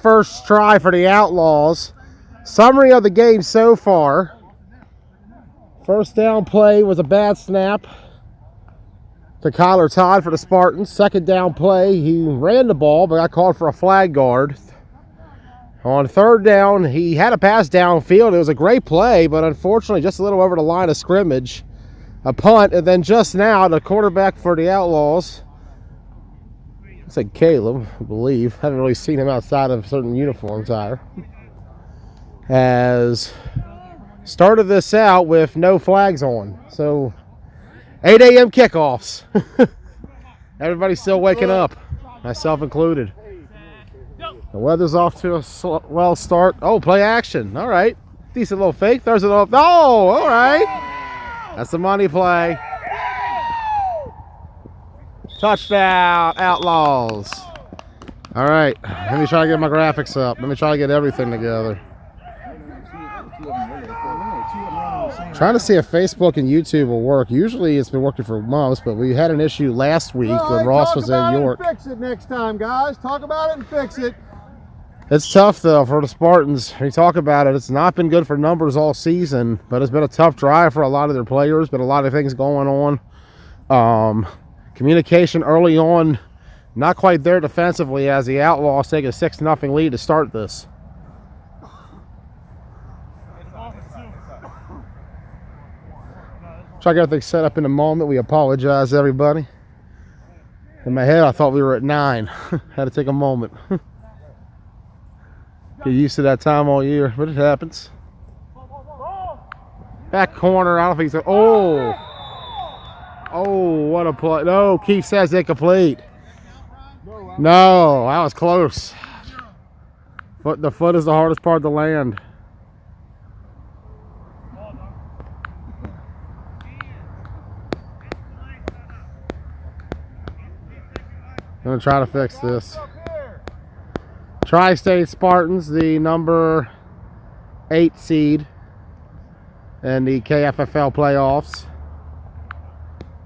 first try for the Outlaws. Summary of the game so far. First down play was a bad snap to Kyler Todd for the Spartans. Second down play, he ran the ball but got called for a flag guard. On third down, he had a pass downfield. It was a great play, but unfortunately just a little over the line of scrimmage. A punt, and then just now, the quarterback for the Outlaws, it's like Caleb, I believe. Haven't really seen him outside of certain uniform attire. Has started this out with no flags on. So 8 a.m. kickoffs. Everybody's still waking up, myself included. The weather's off to a well start. Oh, play action. All right. Decent little fake. Throws it off. Oh, all right. That's the money play. Touchdown, Outlaws. All right. Let me try to get my graphics up. Let me try to get everything together. Trying to see if Facebook and YouTube will work. Usually it's been working for months, but we had an issue last week when Ross was in York. Fix it next time, guys. Talk about it and fix it. It's tough, though, for the Spartans. We talk about it. It's not been good for numbers all season, but it's been a tough drive for a lot of their players. Been a lot of things going on. Communication early on, not quite there defensively as the Outlaws take a 6-0 lead to start this. Try to get everything set up in a moment. We apologize, everybody. In my head, I thought we were at 9. Had to take a moment. Get used to that time all year, but it happens. Back corner, I don't think so. Oh, what a play. No, Keith says incomplete. No, that was close. The foot is the hardest part to land. I'm going to try to fix this. Tri-State Spartans, the number 8 seed in the KFFL playoffs.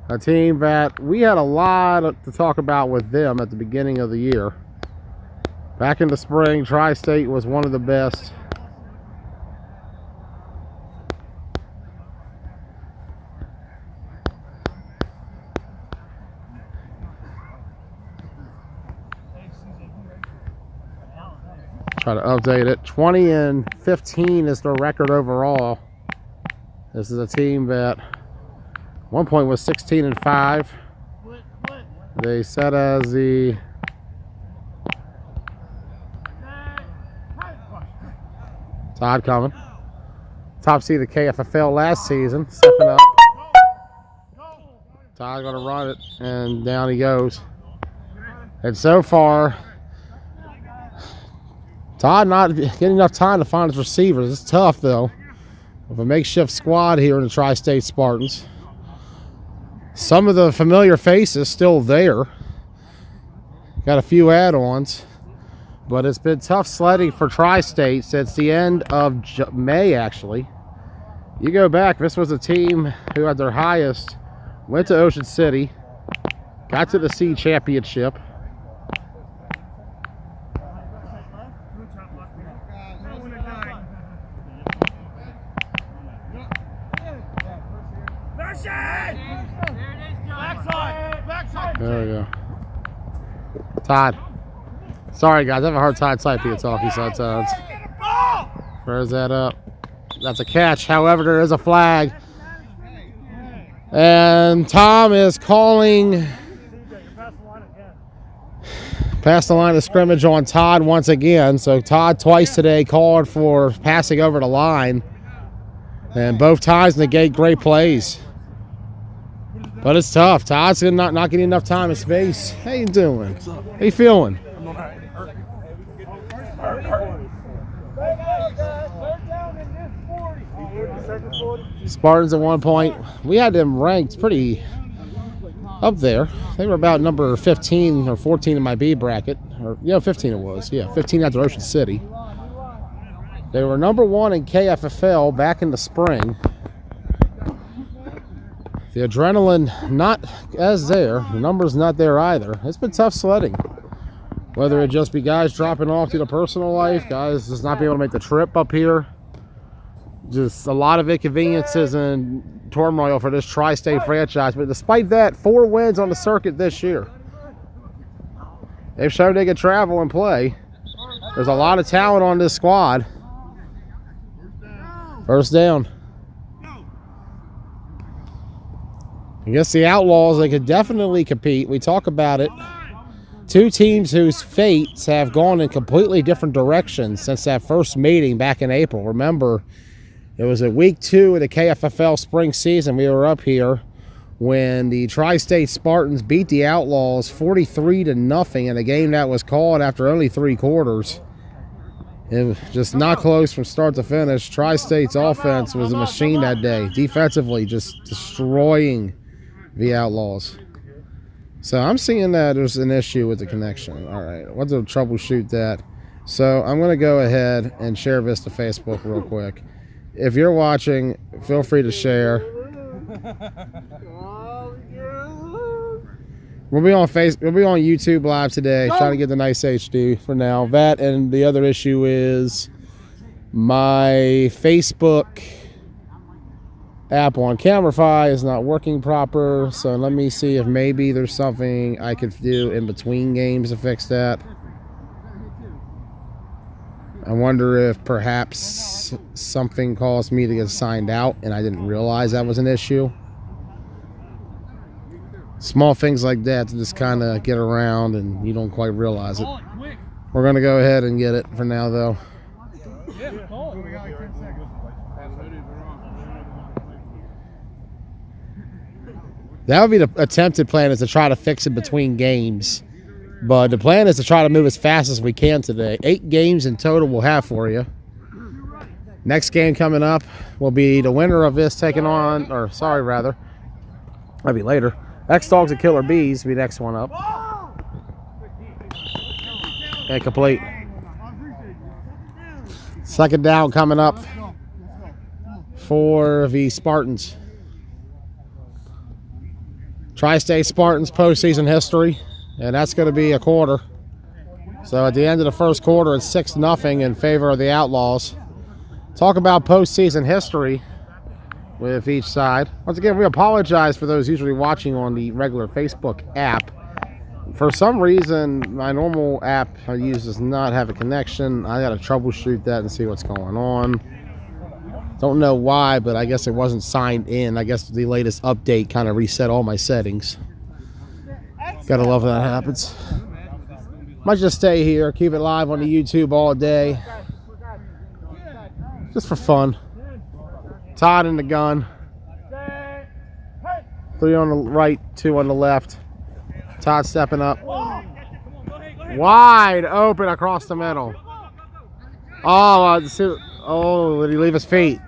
A team that we had a lot to talk about with them at the beginning of the year. Back in the spring, Tri-State was one of the best. Try to update it. 20-15 is their record overall. This is a team that at one point was 16-5. They set as the Todd coming. Top seed of KFFL last season, stepping up. Todd gonna run it, and down he goes. And so far, Todd not getting enough time to find his receivers. It's tough, though. With a makeshift squad here in the Tri-State Spartans. Some of the familiar faces still there. Got a few add-ons. But it's been tough sledding for Tri-State since the end of May, actually. You go back, this was a team who had their highest, went to Ocean City, got to the C championship. There we go. Todd. Sorry, guys. I have a hard time typing and talking sometimes. Where's that up? That's a catch. However, there is a flag. And Tom is calling past the line of scrimmage on Todd once again. So Todd twice today called for passing over the line. And both times negate great plays. But it's tough. Todd's not getting enough time and space. How you doing? How you feeling? Spartans at one point, we had them ranked pretty up there. They were about number 15 or 14 in my B bracket. Or 15 it was. Yeah, 15 after Ocean City. They were number 1 in KFFL back in the spring. The adrenaline not as there. The numbers not there either. It's been tough sledding. Whether it just be guys dropping off to the personal life, guys just not being able to make the trip up here. Just a lot of inconveniences and turmoil for this tri-state franchise. But despite that, 4 wins on the circuit this year. They've shown they can travel and play. There's a lot of talent on this squad. First down. Against the Outlaws, they could definitely compete. We talk about it. 2 teams whose fates have gone in completely different directions since that first meeting back in April. Remember, it was at week 2 of the KFFL spring season. We were up here when the Tri-State Spartans beat the Outlaws 43-0 in a game that was called after only 3 quarters. It was just not close from start to finish. Tri-State's offense was a machine that day. Defensively, just destroying the Outlaws. So I'm seeing that there's an issue with the connection. All right, let's troubleshoot that. So I'm going to go ahead and share this to Facebook real quick. If you're watching, feel free to share. We'll be on YouTube Live today. Trying to get the nice HD for now. That and the other issue is my Facebook app on Camify is not working proper. So let me see if maybe there's something I could do in between games to fix that. I wonder if perhaps something caused me to get signed out and I didn't realize that was an issue. Small things like that to just kind of get around and you don't quite realize it. We're going to go ahead and get it for now, though. That would be the attempted plan, is to try to fix it between games. But the plan is to try to move as fast as we can today. 8 games in total we'll have for you. Next game coming up will be the winner of this taking on, or sorry, rather, that'll be later. X-Dawgs and Killer Bees will be next one up. And complete. Second down coming up for the Spartans. Tri-State Spartans postseason history, and that's going to be a quarter. So at the end of the first quarter, it's 6-0 in favor of the Outlaws. Talk about postseason history with each side. Once again, we apologize for those usually watching on the regular Facebook app. For some reason, my normal app I use does not have a connection. I got to troubleshoot that and see what's going on. Don't know why, but I guess it wasn't signed in. I guess the latest update kind of reset all my settings. Gotta love when that happens. Might just stay here, keep it live on the YouTube all day. Just for fun. Todd in the gun. 3 on the right, 2 on the left. Todd stepping up. Wide open across the middle. Oh, did he leave his feet?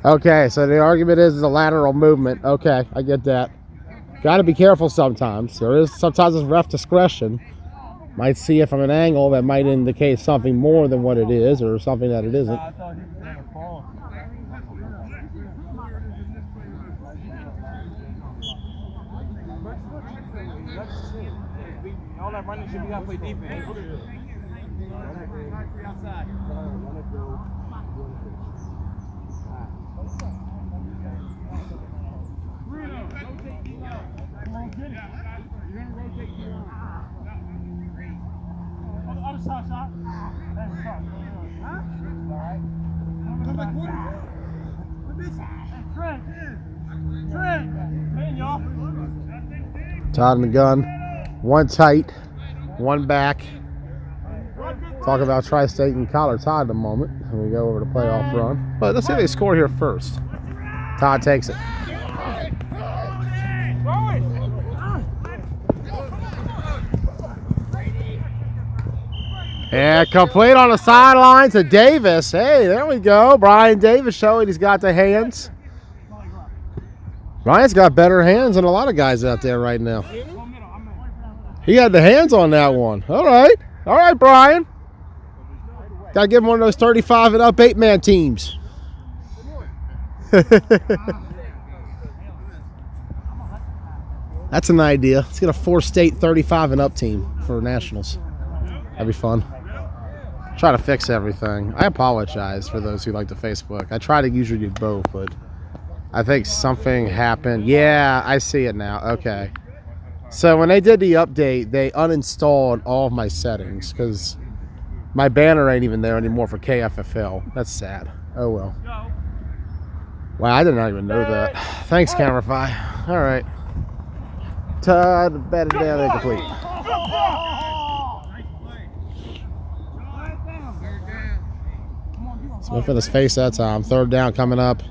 Okay, so the argument is a lateral movement. Okay, I get that. Got to be careful sometimes. There is sometimes it's ref discretion. Might see it from an angle that might indicate something more than what it is, or something that it isn't. All that running should be got to play defense. Todd in the gun. 1 tight, 1 back. Talk about Tri-State and Collar Todd in a moment when we go over the playoff run. But let's see if they score here first. Todd takes it. And complete on the sideline to Davis. Hey, there we go. Brian Davis showing he's got the hands. Brian's got better hands than a lot of guys out there right now. He had the hands on that one. All right. All right, Brian. Got to give him one of those 35 and up 8-man teams. That's an idea. Let's get a 4-state 35 and up team for nationals. That'd be fun. Try to fix everything. I apologize for those who like the Facebook. I try to usually do both, but I think something happened. Yeah, I see it now. Okay. So when they did the update, they uninstalled all of my settings because my banner ain't even there anymore for KFFL. That's sad. Oh well. Wow, I did not even know that. Thanks, Camerify. All right. Todd, batted down, incomplete. Smith in his face that time. Third down coming up.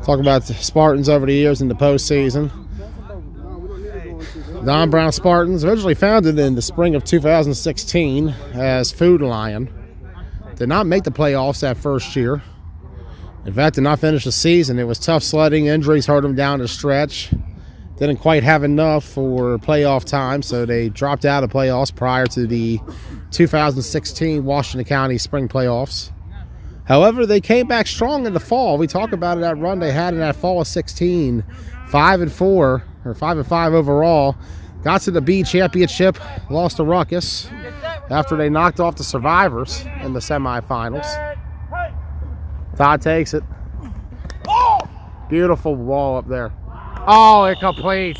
Talk about the Spartans over the years in the postseason. Don Brown Spartans, originally founded in the spring of 2016 as Food Lion, did not make the playoffs that first year. In fact, did not finish the season. It was tough sledding. Injuries hurt them down the stretch. Didn't quite have enough for playoff time, so they dropped out of playoffs prior to the 2016 Washington County spring playoffs. However, they came back strong in the fall. We talk about it, that run they had in that fall of 16, 5-4 or 5-5 overall. Got to the B championship, lost to Ruckus after they knocked off the Survivors in the semifinals. Todd takes it. Beautiful ball up there. Oh, incomplete.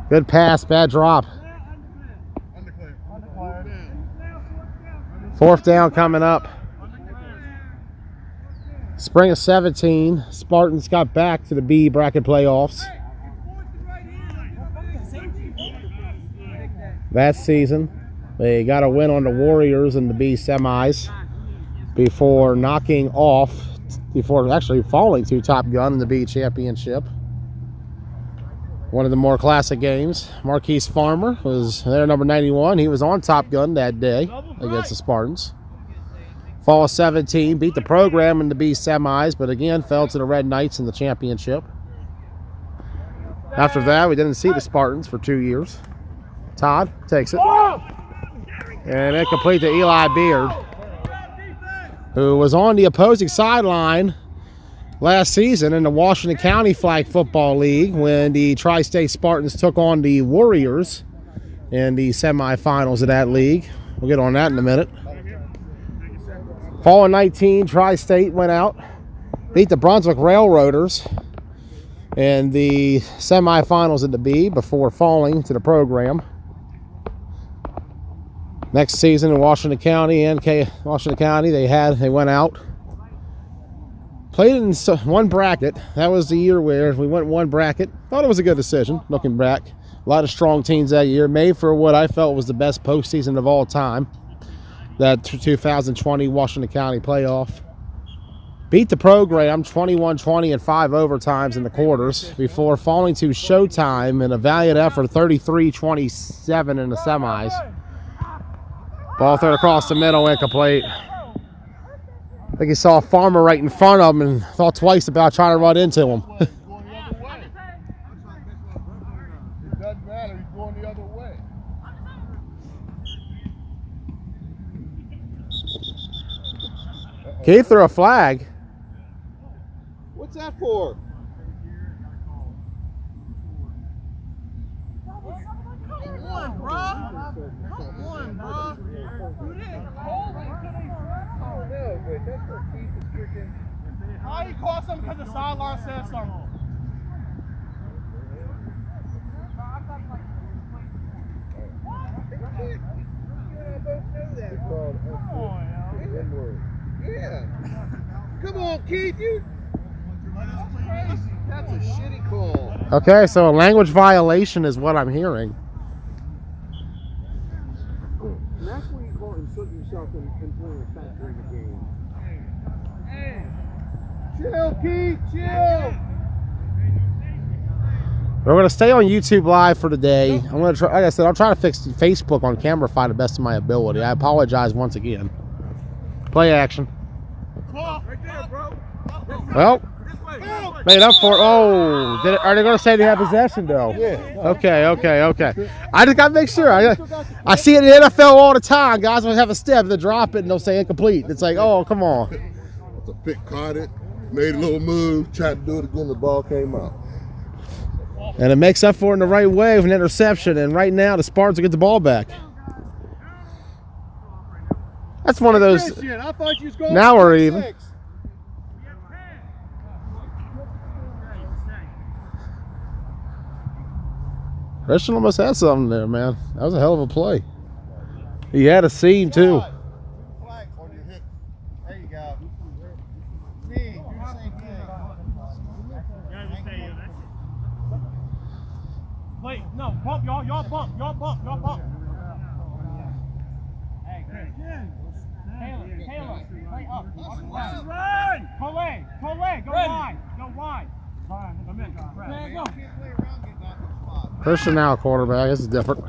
Good pass, bad drop. Fourth down coming up. Spring of 17, Spartans got back to the B bracket playoffs. That season, they got a win on the Warriors in the B semis before actually falling to Top Gun in the B championship. One of the more classic games. Marquise Farmer was there, number 91. He was on Top Gun that day against the Spartans. Fall of 17, beat the program in the B semis, but again fell to the Red Knights in the championship. After that, we didn't see the Spartans for 2 years. Todd takes it. And incomplete to Eli Beard, who was on the opposing sideline last season in the Washington County Flag Football League when the Tri-State Spartans took on the Warriors in the semifinals of that league. We'll get on that in a minute. Fall of 19, Tri-State went out, beat the Brunswick Railroaders in the semifinals of the B before falling to the program. Next season in Washington County Washington County, they went out. Played in one bracket. That was the year where we went one bracket. Thought it was a good decision, looking back. A lot of strong teams that year. Made for what I felt was the best postseason of all time. That 2020 Washington County playoff. Beat the program 21-20 and 5 overtimes in the quarters before falling to Showtime in a valiant effort 33-27 in the semis. Ball thrown across the middle, incomplete. I think he saw a Farmer right in front of him and thought twice about trying to run into him. It doesn't matter, he's going the other way. He threw a flag. What's that for? Come on, bro. Come on, bro. No, but that's what Keith is freaking. How you call something because the sideline said something? Yeah. Come on, Keith, you. That's a shitty call. Okay, so a language violation is what I'm hearing. And that's when you call inserting yourself in point of fact during the game. Chill, Keith, chill. We're going to stay on YouTube Live for today. I'm going to try, like I said, I'll try to fix Facebook on Camerify to the best of my ability. I apologize once again. Play action. Right there, bro. Well, made up for it. Oh, are they going to say they have possession though? Yeah. Okay. I just got to make sure. I see it in the NFL all the time. Guys will have a step, they drop it, and they'll say incomplete. It's like, oh, come on. The pick caught it. Made a little move, tried to do it again, the ball came out. And it makes up for it in the right way with an interception. And right now, the Spartans will get the ball back. That's one of those. Christian, I thought you was going Now we're 6. even. Christian almost had something there, man. That was a hell of a play. He had a seam, too. Flag on your hip. There you go. Me, do the same thing. Wait, no, bump, y'all bump. Hey, Chris. Taylor, play up. Run! Collet, go wide. Come in. Go. Christian now quarterback. This is different.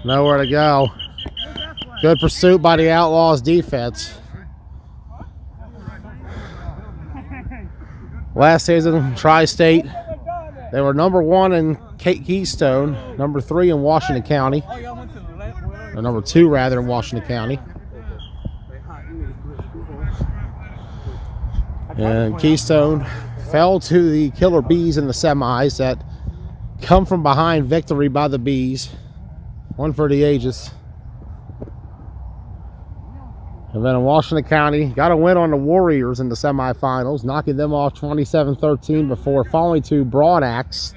Nowhere to go. Good pursuit by the Outlaws defense. Last season, Tri-State, they were number 1 in Keystone, number 3 in Washington County, or number 2 rather in Washington County. And Keystone fell to the Killer Bees in the semis that come from behind victory by the Bees. One for the ages. And then in Washington County, got a win on the Warriors in the semifinals, knocking them off 27-13 before falling to Broad Axe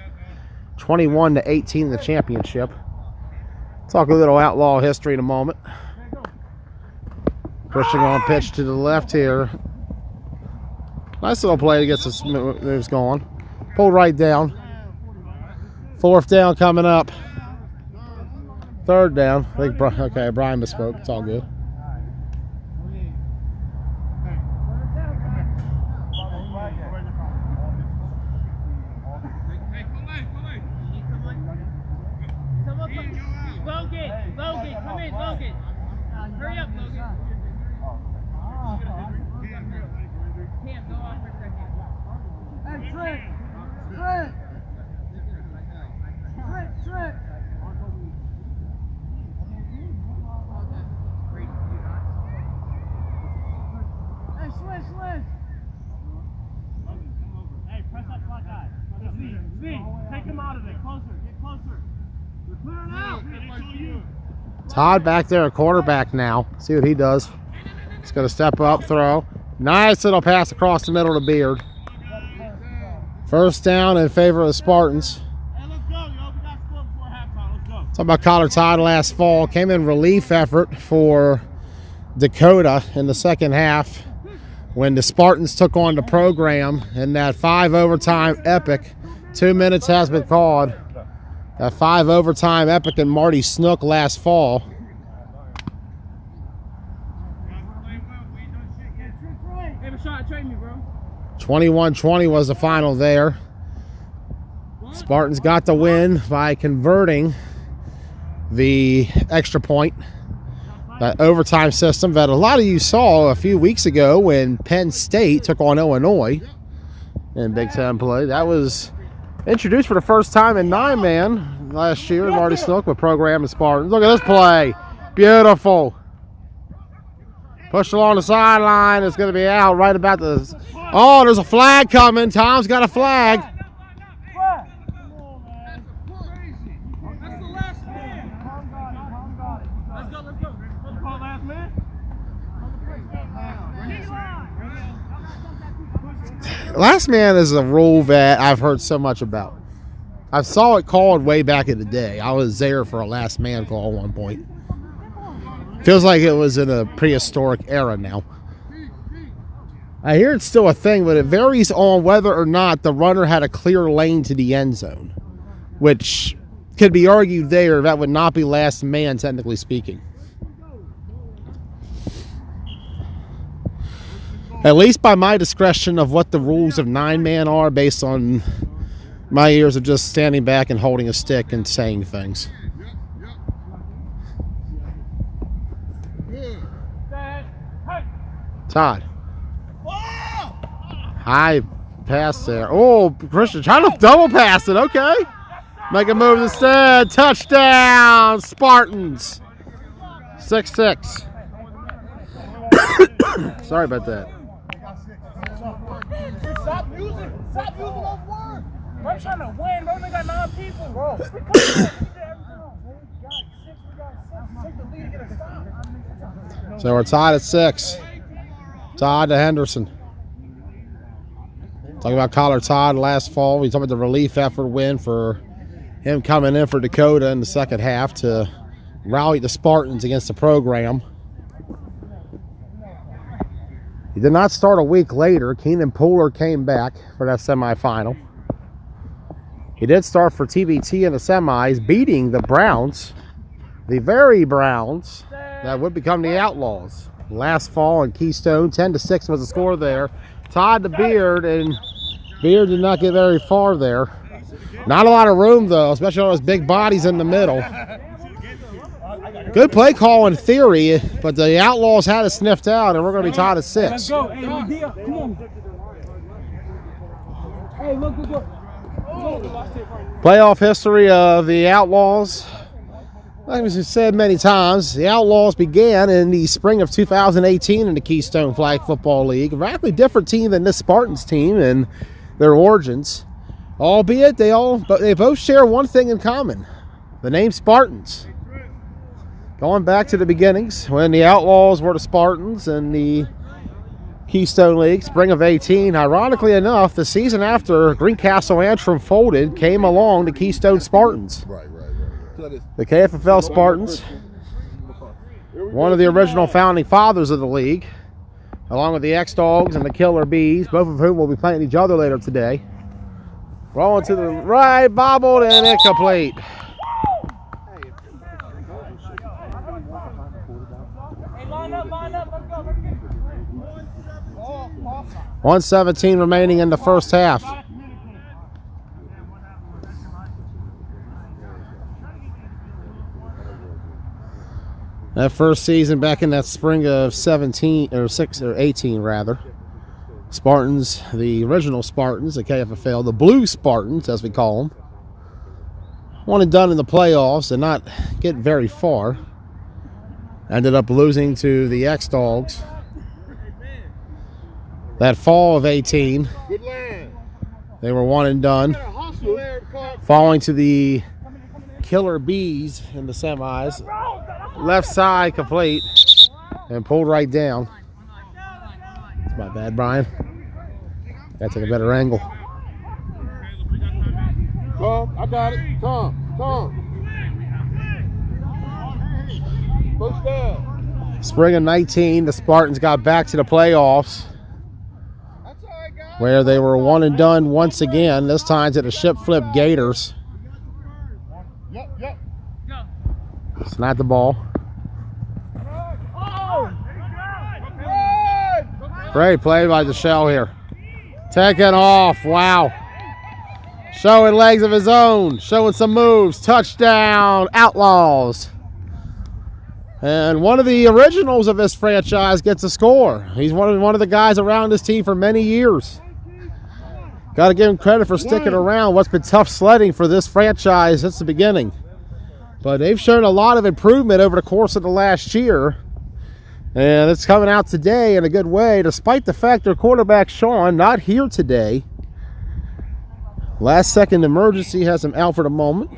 21-18 in the championship. Talk a little Outlaw history in a moment. Christian on pitch to the left here. Nice little play to get some moves going. Pulled right down. 4th down coming up. 3rd down. I think okay, Brian misspoke. It's all good. Logan, come in, Logan. Hurry up, Logan. Cam, go off for a second. Hey, Trent. Hey, switch. Hey, press that flat guy. Speed, take him out of it. Get closer. We're clear now. Todd back there, a quarterback now. See what he does. He's going to step up, throw. Nice little pass across the middle of the Beard. 1st down in favor of the Spartans. Hey, let's go, yo. We got to score before halftime. Let's go. Talking about Collar Todd last fall. Came in relief effort for Dakota in the second half when the Spartans took on the program in that 5 overtime epic. 2 minutes has been called. That 5 overtime epic in Marty Snook last fall. Hey, Rashad, trade me, bro. 21-20 was the final there. Spartans got the win by converting the extra point. That overtime system that a lot of you saw a few weeks ago when Penn State took on Illinois in Big Ten play. That was introduced for the first time in 9-man last year. Marty Snook with program and Spartans. Look at this play. Beautiful. Pushed along the sideline. It's going to be out right about the... Oh, there's a flag coming. Tom's got a flag. Last man is a rule that I've heard so much about. I saw it called way back in the day. I was there for a last man call at one point. Feels like it was in a prehistoric era now. I hear it's still a thing, but it varies on whether or not the runner had a clear lane to the end zone, which could be argued there that would not be last man, technically speaking. At least by my discretion of what the rules of 9-man are based on my years of just standing back and holding a stick and saying things. Todd. High pass there. Oh, Christian trying to double pass it. Okay. Make a move instead. Touchdown, Spartans. 6-6. Sorry about that. Stop using those words. Bro, I'm trying to win, bro. They got 9 people. Bro, we got 6. Take the lead and get a stop. So we're tied at 6. Todd to Henderson. Talking about Collar Todd last fall. We talked about the relief effort win for him coming in for Dakota in the second half to rally the Spartans against the program. He did not start a week later. Keenan Pooler came back for that semifinal. He did start for TBT in the semis, beating the Browns, the very Browns that would become the Outlaws. Last fall in Keystone, 10-6 was the score there. Todd to Beard, and Beard did not get very far there. Not a lot of room, though, especially all those big bodies in the middle. Good play call in theory, but the Outlaws had it sniffed out, and we're going to be tied at 6. Let's go. Hey, Medea, come on. Hey, look. Playoff history of the Outlaws. Like we said many times, the Outlaws began in the spring of 2018 in the Keystone Flag Football League. A radically different team than this Spartans team in their origins. Albeit they both share one thing in common. The name Spartans. Going back to the beginnings, when the Outlaws were the Spartans in the Keystone League, spring of 18. Ironically enough, the season after Greencastle Antrim folded came along the Keystone Spartans. Right. The KFFL Spartans, one of the original founding fathers of the league, along with the X-Dawgs and the Killer Bees, both of whom will be playing each other later today. Rolling to the right, bobbled, and incomplete. Hey, line up. Let's go. 1:17 remaining in the first half. That first season back in that spring of 17 or 6 or 18 rather. Spartans, the original Spartans, the KFFL, the Blue Spartans as we call them. One and done in the playoffs and not get very far. Ended up losing to the X-Dawgs. That fall of 18, they were one and done. Falling to the Killer Bees in the semis. Left side complete and pulled right down. That's my bad, Brian. Gotta take a better angle. Tom, I got it. Tom. First down. Spring of 19, the Spartans got back to the playoffs where they were one and done once again, this time to the Ship Flip Gators. Yep. Snap the ball. Great play by DeShell here. Taking off. Wow. Showing legs of his own. Showing some moves. Touchdown. Outlaws. And one of the originals of this franchise gets a score. He's one of the guys around this team for many years. Got to give him credit for sticking around. What's been tough sledding for this franchise since the beginning. But they've shown a lot of improvement over the course of the last year. And it's coming out today in a good way, despite the fact their quarterback, Sean, not here today. Last second emergency has him out for the moment.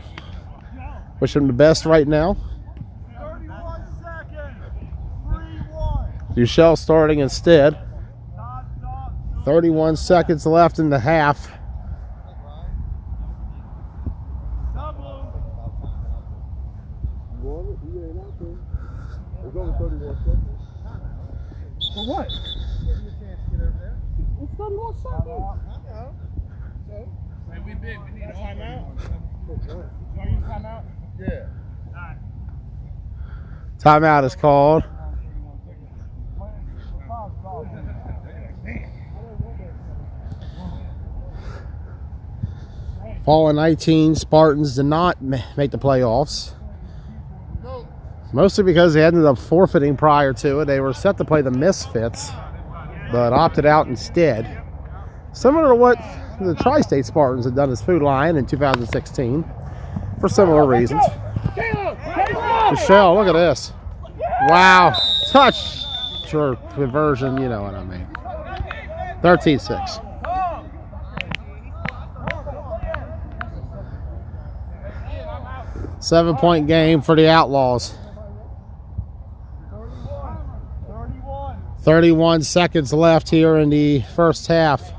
Wish him the best right now. 31 seconds. 3-1. Duchelle starting instead. 31 seconds left in the half. There's only 31 seconds. For what? It's 31 seconds. Hey, we big. We need a timeout. You want to use timeout? Yeah. Timeout is called. Fall in 19, Spartans did not make the playoffs. Mostly because they ended up forfeiting prior to it. They were set to play the Misfits, but opted out instead. Similar to what the Tri-State Spartans had done as Food Lion in 2016 for similar reasons. Michelle, look at this. Wow. Sure, conversion, you know what I mean. 13-6. Seven-point game for the Outlaws. 31 seconds left here in the first half.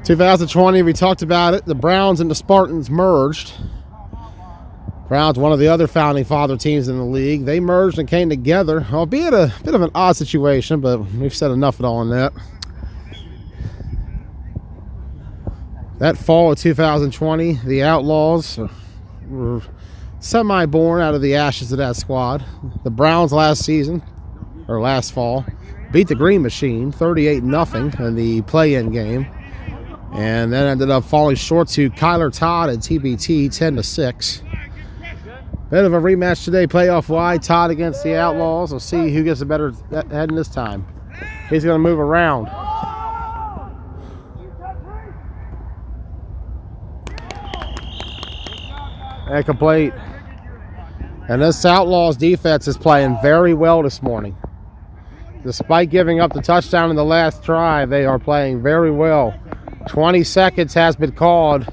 2020, we talked about it. The Browns and the Spartans merged. Browns, one of the other founding father teams in the league. They merged and came together, albeit a bit of an odd situation, but we've said enough on that. That fall of 2020, the Outlaws were semi-born out of the ashes of that squad. The Browns last fall, beat the Green Machine 38-0 in the play-in game, and then ended up falling short to Kyler Todd and TBT 10-6. Bit of a rematch today, playoff wide. Todd against the Outlaws. We'll see who gets a better heading this time. He's going to move around. Incomplete. And this Outlaws defense is playing very well this morning. Despite giving up the touchdown in the last drive, they are playing very well. 20 seconds has been called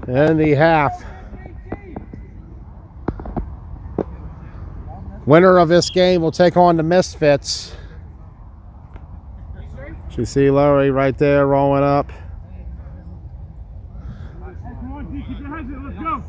in the half. Winner of this game will take on the Misfits. You see Larry right there rolling up. Come on, D, keep your hands in. Let's go.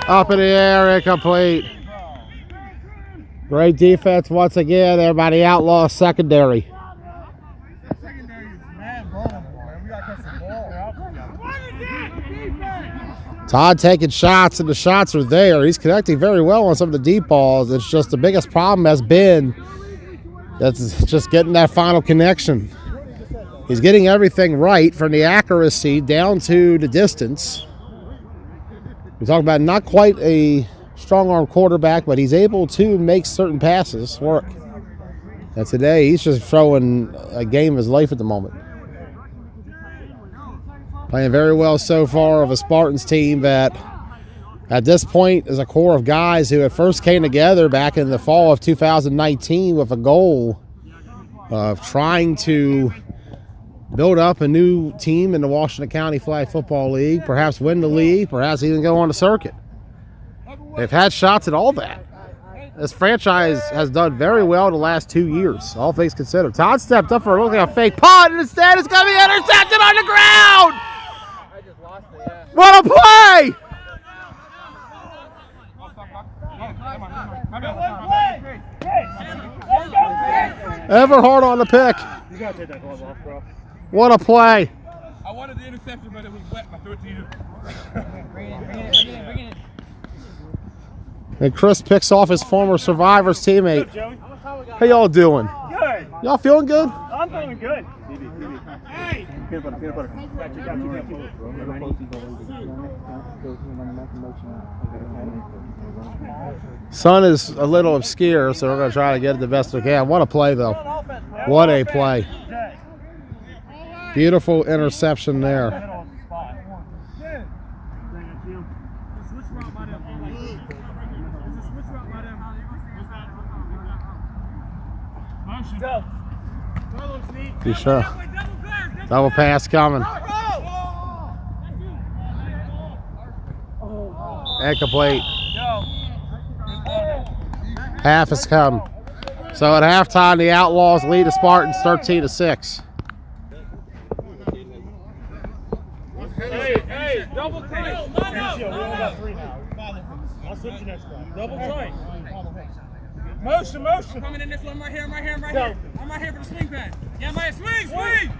Up in the air, incomplete. Great defense once again there by the Outlaw secondary. Secondary is mad vulnerable, man. We got to catch the ball. Todd taking shots, and the shots are there. He's connecting very well on some of the deep balls. It's just the biggest problem has been that's just getting that final connection. He's getting everything right from the accuracy down to the distance. We talk about not quite a strong-arm quarterback, but he's able to make certain passes work. And today, he's just throwing a game of his life at the moment. Playing very well so far of a Spartans team that, at this point, is a core of guys who at first came together back in the fall of 2019 with a goal of trying to build up a new team in the Washington County Flag Football League, perhaps win the league, perhaps even go on the circuit. They've had shots at all that. This franchise has done very well the last 2 years, all things considered. Todd stepped up for a look like a fake punt, and instead it's going to be intercepted on the ground! What a play! Everhart on the pick. You gotta take that glove off, bro. What a play. I wanted the interception, but it was wet. I threw it to you. Bring it. And Chris picks off his former Survivors teammate. Joey. How y'all doing? Good. Y'all feeling good? I'm feeling good. Hey! Peanut butter. Got you. Sun is a little obscure, so we're going to try to get it the best we can. What a play, though. What a play. Beautiful interception there. Be sure. Double pass coming. Incomplete. Half has come. So at halftime, the Outlaws lead the Spartans 13-6. Hey, double tight. We only got 3 now. I'll switch you next time. Double tight. Motion. Coming in this one. I'm right here. I'm right here for the swing pass. Yeah, I'm right here. Swing!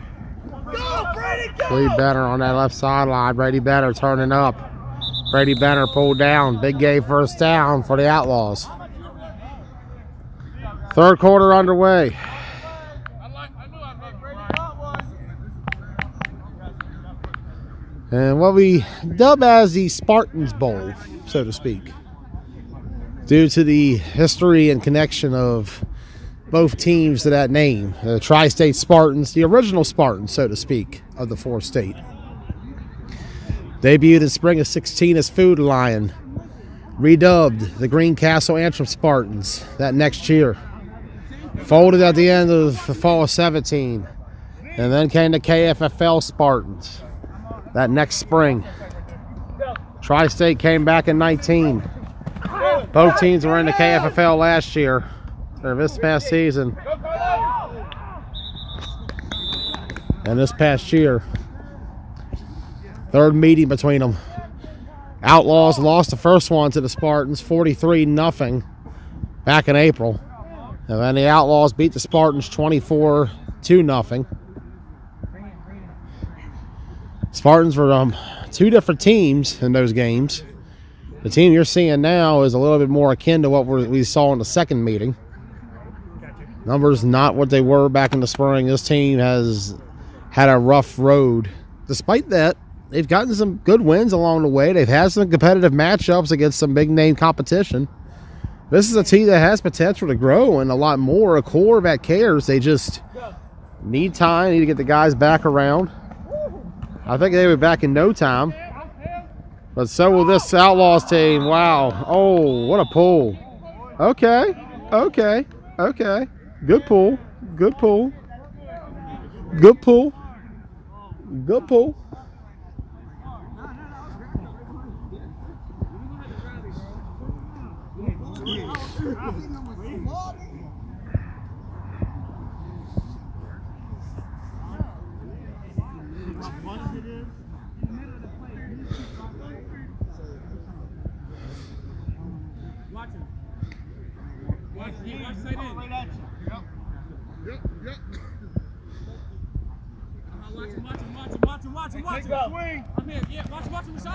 Go, Brady, go! Lee Benner on that left sideline. Brady Benner turning up. Brady Benner pulled down. Big game first down for the Outlaws. Third quarter underway. And what we dub as the Spartans Bowl, so to speak, due to the history and connection of both teams to that name. The Tri-State Spartans, the original Spartans, so to speak, of the fourth state. Debuted in spring of 16 as Food Lion. Redubbed the Greencastle Antrim Spartans that next year. Folded at the end of the fall of 17. And then came the KFFL Spartans that next spring. Tri-State came back in 19. Both teams were in the KFFL last year, or this past season. And this past year, third meeting between them. Outlaws lost the first one to the Spartans 43-0 back in April. And then the Outlaws beat the Spartans 24-0. Spartans were two different teams in those games. The team you're seeing now is a little bit more akin to what we saw in the second meeting. Numbers not what they were back in the spring. This team has had a rough road. Despite that, they've gotten some good wins along the way. They've had some competitive matchups against some big-name competition. This is a team that has potential to grow and a lot more. A core that cares. They just need time, need to get the guys back around. I think they'll be back in no time. But so will this Outlaws team. Wow. Oh, what a pull. Okay. Okay. Okay. Good pull. Good pull. Good pull. Good pull.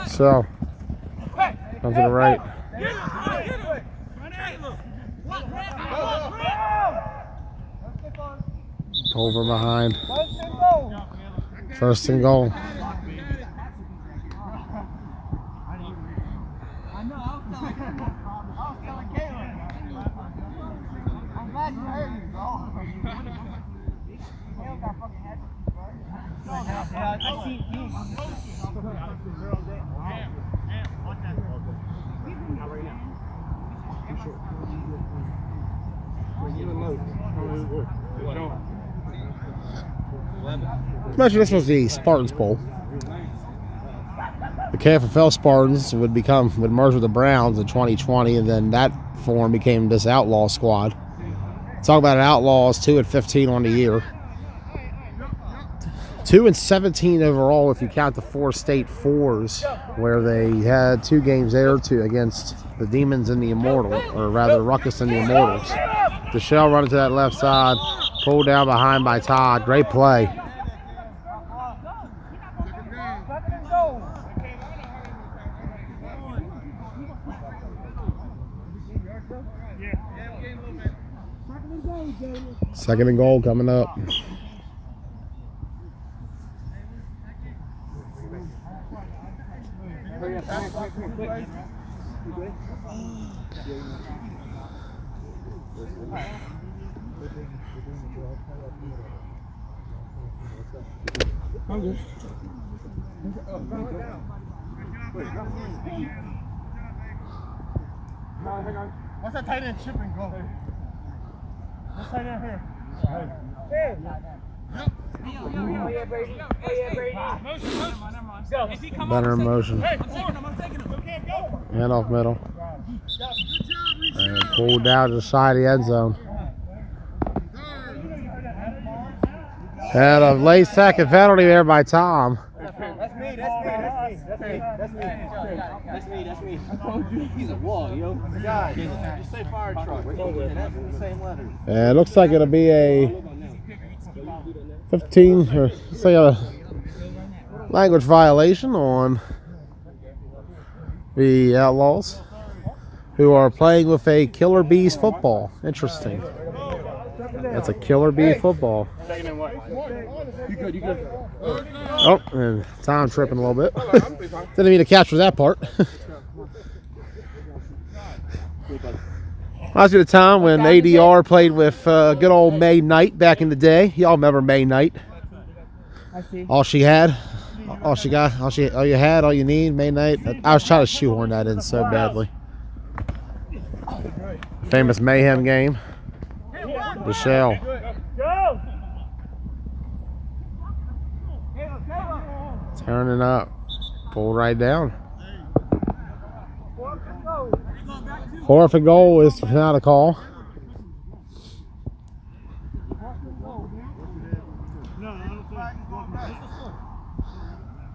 So, come to the right. Over behind. First and goal. Imagine this was the Spartans Bowl. The KFFL Spartans would merge with the Browns in 2020, and then that form became this Outlaw squad. Talk about Outlaws 2-15 on the year. 2-17 overall if you count the four state fours, where they had two games there against the Demons and the Immortals, or rather Ruckus and the Immortals. The shell running to that left side, pulled down behind by Todd. Great play. Second and goal coming up. What's that tight end chip and go? What's tight end here? Better in motion. Hand off middle. And pulled down to the side of the end zone. And a late second penalty there by Tom. That's me. I told you he's a wall, yo. Guys, just say fire truck. That's the same letter. And it looks like it'll be a 15, or say a language violation on The Outlaws, who are playing with a Killer Bees football. Interesting. That's a Killer Bee football. You good, you good. Oh, and time tripping a little bit. Didn't mean to capture that part. Reminds me of the time when ADR played with good old May Knight back in the day. Y'all remember May Knight? All she had, all she got, all you had, all you need, May Knight. I was trying to shoehorn that in so badly. Famous Mayhem game. Michelle. Turning up. Pull right down. 4th and goal is not a call. No,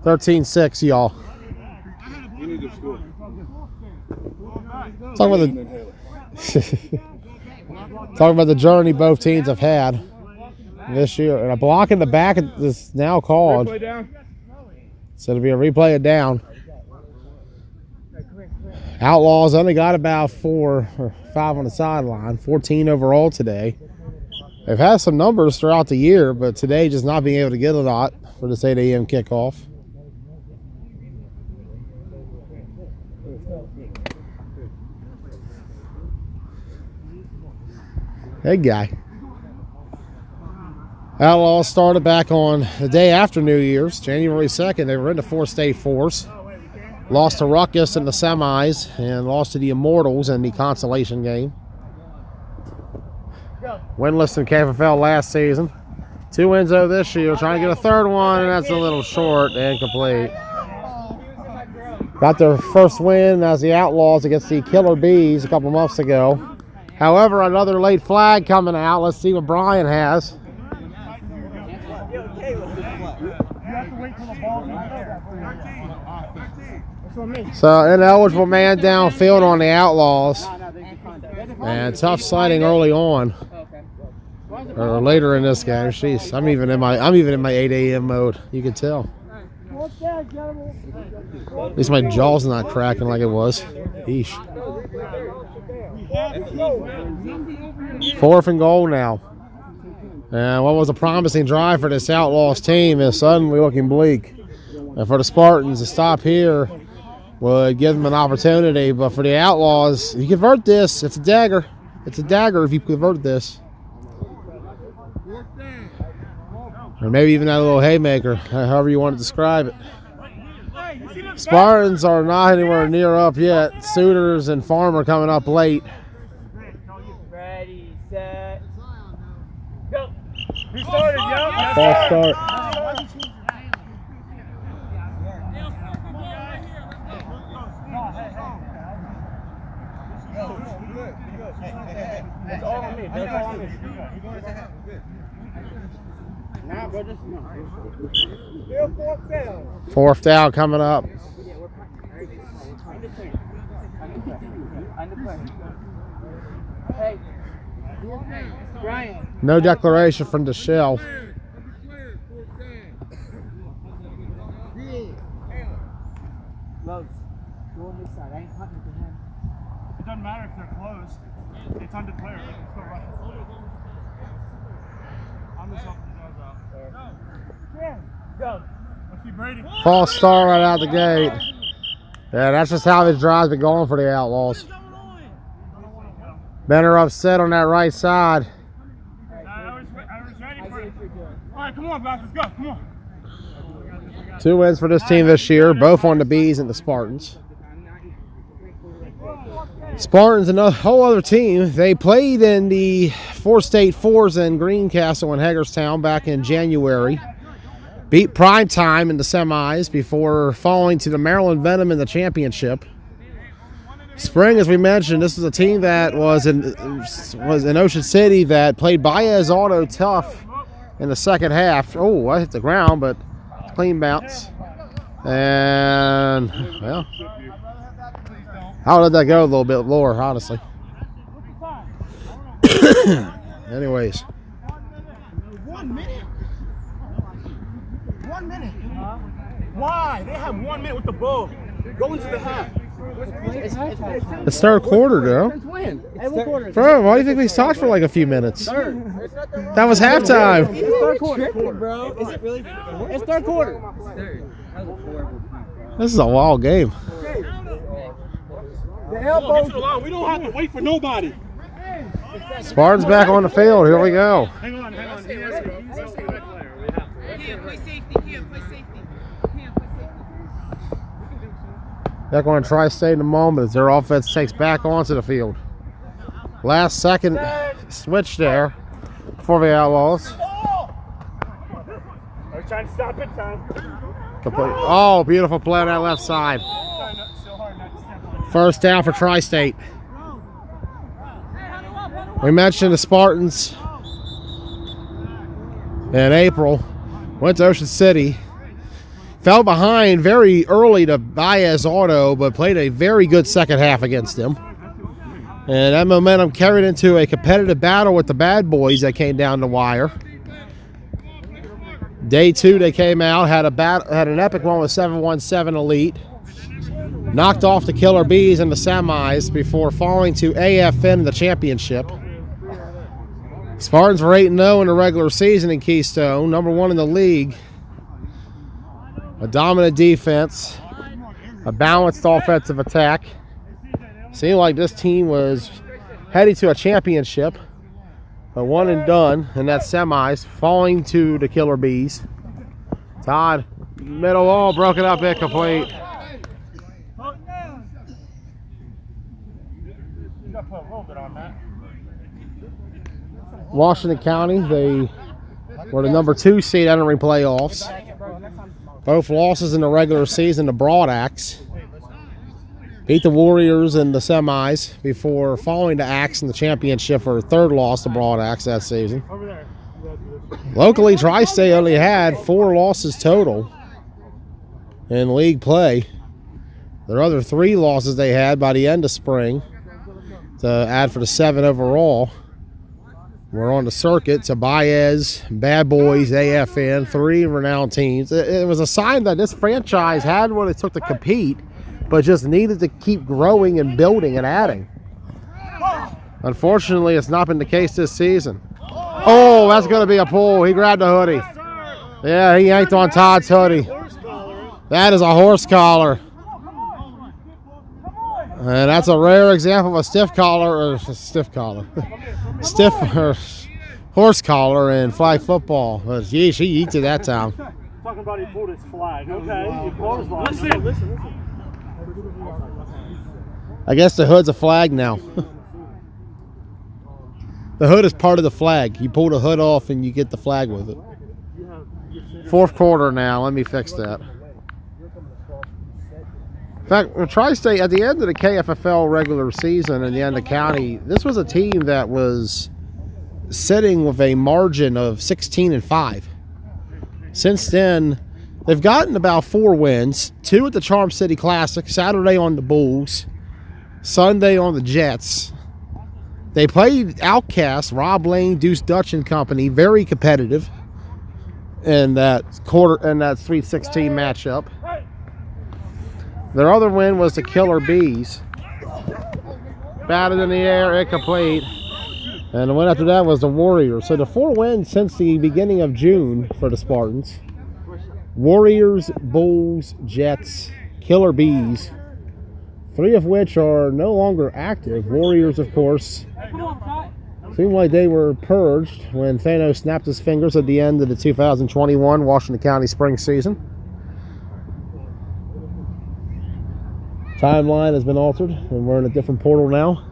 13-6, y'all. You need to score. Talking about the journey both teams have had this year. And a block in the back is now called. So it'll be a replay of down. Outlaws only got about 4 or 5 on the sideline. 14 overall today. They've had some numbers throughout the year, but today just not being able to get a lot for this 8 a.m. kickoff. Hey, guy. Outlaws started back on the day after New Year's, January 2nd. They were into 4-state fours. Lost to Ruckus in the semis and lost to the Immortals in the consolation game. Winless in KFFL last season. 2 wins though this year. Trying to get a 3rd one, and that's a little short and incomplete. Got their first win as the Outlaws against the Killer Bees a couple months ago. However, another late flag coming out. Let's see what Brian has. So, ineligible man downfield on the Outlaws. And tough sliding early on. Or later in this game. Jeez, I'm even in my 8 a.m. mode. You can tell. At least my jaw's not cracking like it was. Eesh. 4th and goal now. And what was a promising drive for this Outlaws team is suddenly looking bleak. And for the Spartans to stop here would give them an opportunity. But for the Outlaws, if you convert this, it's a dagger. It's a dagger if you convert this. Or maybe even that little haymaker, however you want to describe it. Spartans are not anywhere near up yet. Suitors and Farmer coming up late. Ready, set, go. He started, yo. False start. It's all on me. That's all on me. Nah, bro, just no. 4th down coming up. Hey, Brian. No declaration from Deshelle. Lowe's, go on this side. I ain't hunting to him. It doesn't matter if they're closed. It's undeclared. They can still run it. I'm just helping the guys out. Yeah, go. Let's see Brady. False start right out the gate. Yeah, that's just how this drive's been going for the Outlaws. Men are upset on that right side. I was ready for it. All right, come on, guys. Let's go. Come on. 2 wins for this team this year, both on the Bees and the Spartans. Spartans, a whole other team. They played in the 4-state fours in Greencastle and Hagerstown back in January. Beat Primetime in the semis before falling to the Maryland Venom in the championship. Spring, as we mentioned, this is a team that was in Ocean City that played Baez Auto tough in the second half. Oh, I hit the ground, but clean bounce. And, well, I'll let that go a little bit lower, honestly. Anyways. 1 minute? 1 minute? Why? They have 1 minute with the ball. Go into the half. It's third quarter, though. When? Hey, what quarter is it? Bro, why do you think we talked for like a few minutes? That was halftime. It's third quarter, bro. Is it really? It's third quarter. This is a wild game. The elbow. We don't have to wait for nobody. Spartans back on the field. Here we go. Hang on. Can't play safety. Can't play safety. They're going to try to stay in the moment as their offense takes back onto the field. Last second switch there for the Outlaws. They're trying to stop it, Tom. Complete. Oh, beautiful play on that left side. First down for Tri-State. We mentioned the Spartans in April. Went to Ocean City. Fell behind very early to Baez Auto, but played a very good second half against them. And that momentum carried into a competitive battle with the Bad Boys that came down the wire. Day 2, they came out, had an epic one with 717 Elite. Knocked off the Killer Bees in the semis before falling to AFN in the championship. Spartans were 8-0 in the regular season in Keystone, number 1 in the league. A dominant defense, a balanced offensive attack. Seemed like this team was heading to a championship, but one and done in that semis, falling to the Killer Bees. Todd, middle wall, broken up, incomplete. You got to put a little bit on that. Washington County, they were the number 2 seed entering playoffs. Both losses in the regular season to Broadaxe. Beat the Warriors in the semis before falling to Axe in the championship for a third loss to Broadaxe that season. Locally, Tri-State only had 4 losses total in league play. Their other 3 losses they had by the end of spring to add for the 7 overall. We're on the circuit to Baez, Bad Boys, AFN, 3 renowned teams. It was a sign that this franchise had what it took to compete, but just needed to keep growing and building and adding. Unfortunately, it's not been the case this season. Oh, that's going to be a pull. He grabbed the hoodie. Yeah, he yanked on Todd's hoodie. That is a horse collar. And that's a rare example of a stiff horse collar in flag football. But gee, she eats it that time. Talking about he pulled his flag. Okay, he pulled his flag. Listen. I guess the hood's a flag now. The hood is part of the flag. You pull the hood off and you get the flag with it. Fourth quarter now. Let me fix that. In fact, Tri-State, at the end of the KFFL regular season in the end of county, this was a team that was sitting with a margin of 16-5. Since then, they've gotten about 4 wins, 2 at the Charm City Classic, Saturday on the Bulls, Sunday on the Jets. They played Outcast, Rob Lane, Deuce Dutch and company, very competitive in that Sweet 16 matchup. Their other win was the Killer Bees. Batted in the air, incomplete. And the win after that was the Warriors. So the 4 wins since the beginning of June for the Spartans. Warriors, Bulls, Jets, Killer Bees. 3 of which are no longer active. Warriors, of course, seemed like they were purged when Thanos snapped his fingers at the end of the 2021 Washington County spring season. Timeline has been altered, and we're in a different portal now.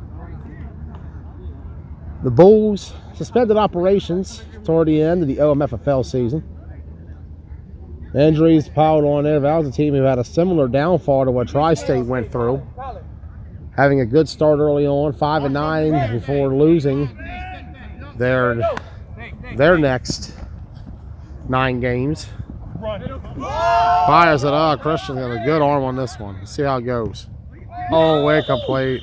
The Bulls suspended operations toward the end of the OMFFL season. Injuries piled on there. That was a team who had a similar downfall to what Tri-State went through. Having a good start early on, 5-9 before losing their next 9 games. Fires it up. Christian's got a good arm on this one. Let's see how it goes. Oh, incomplete.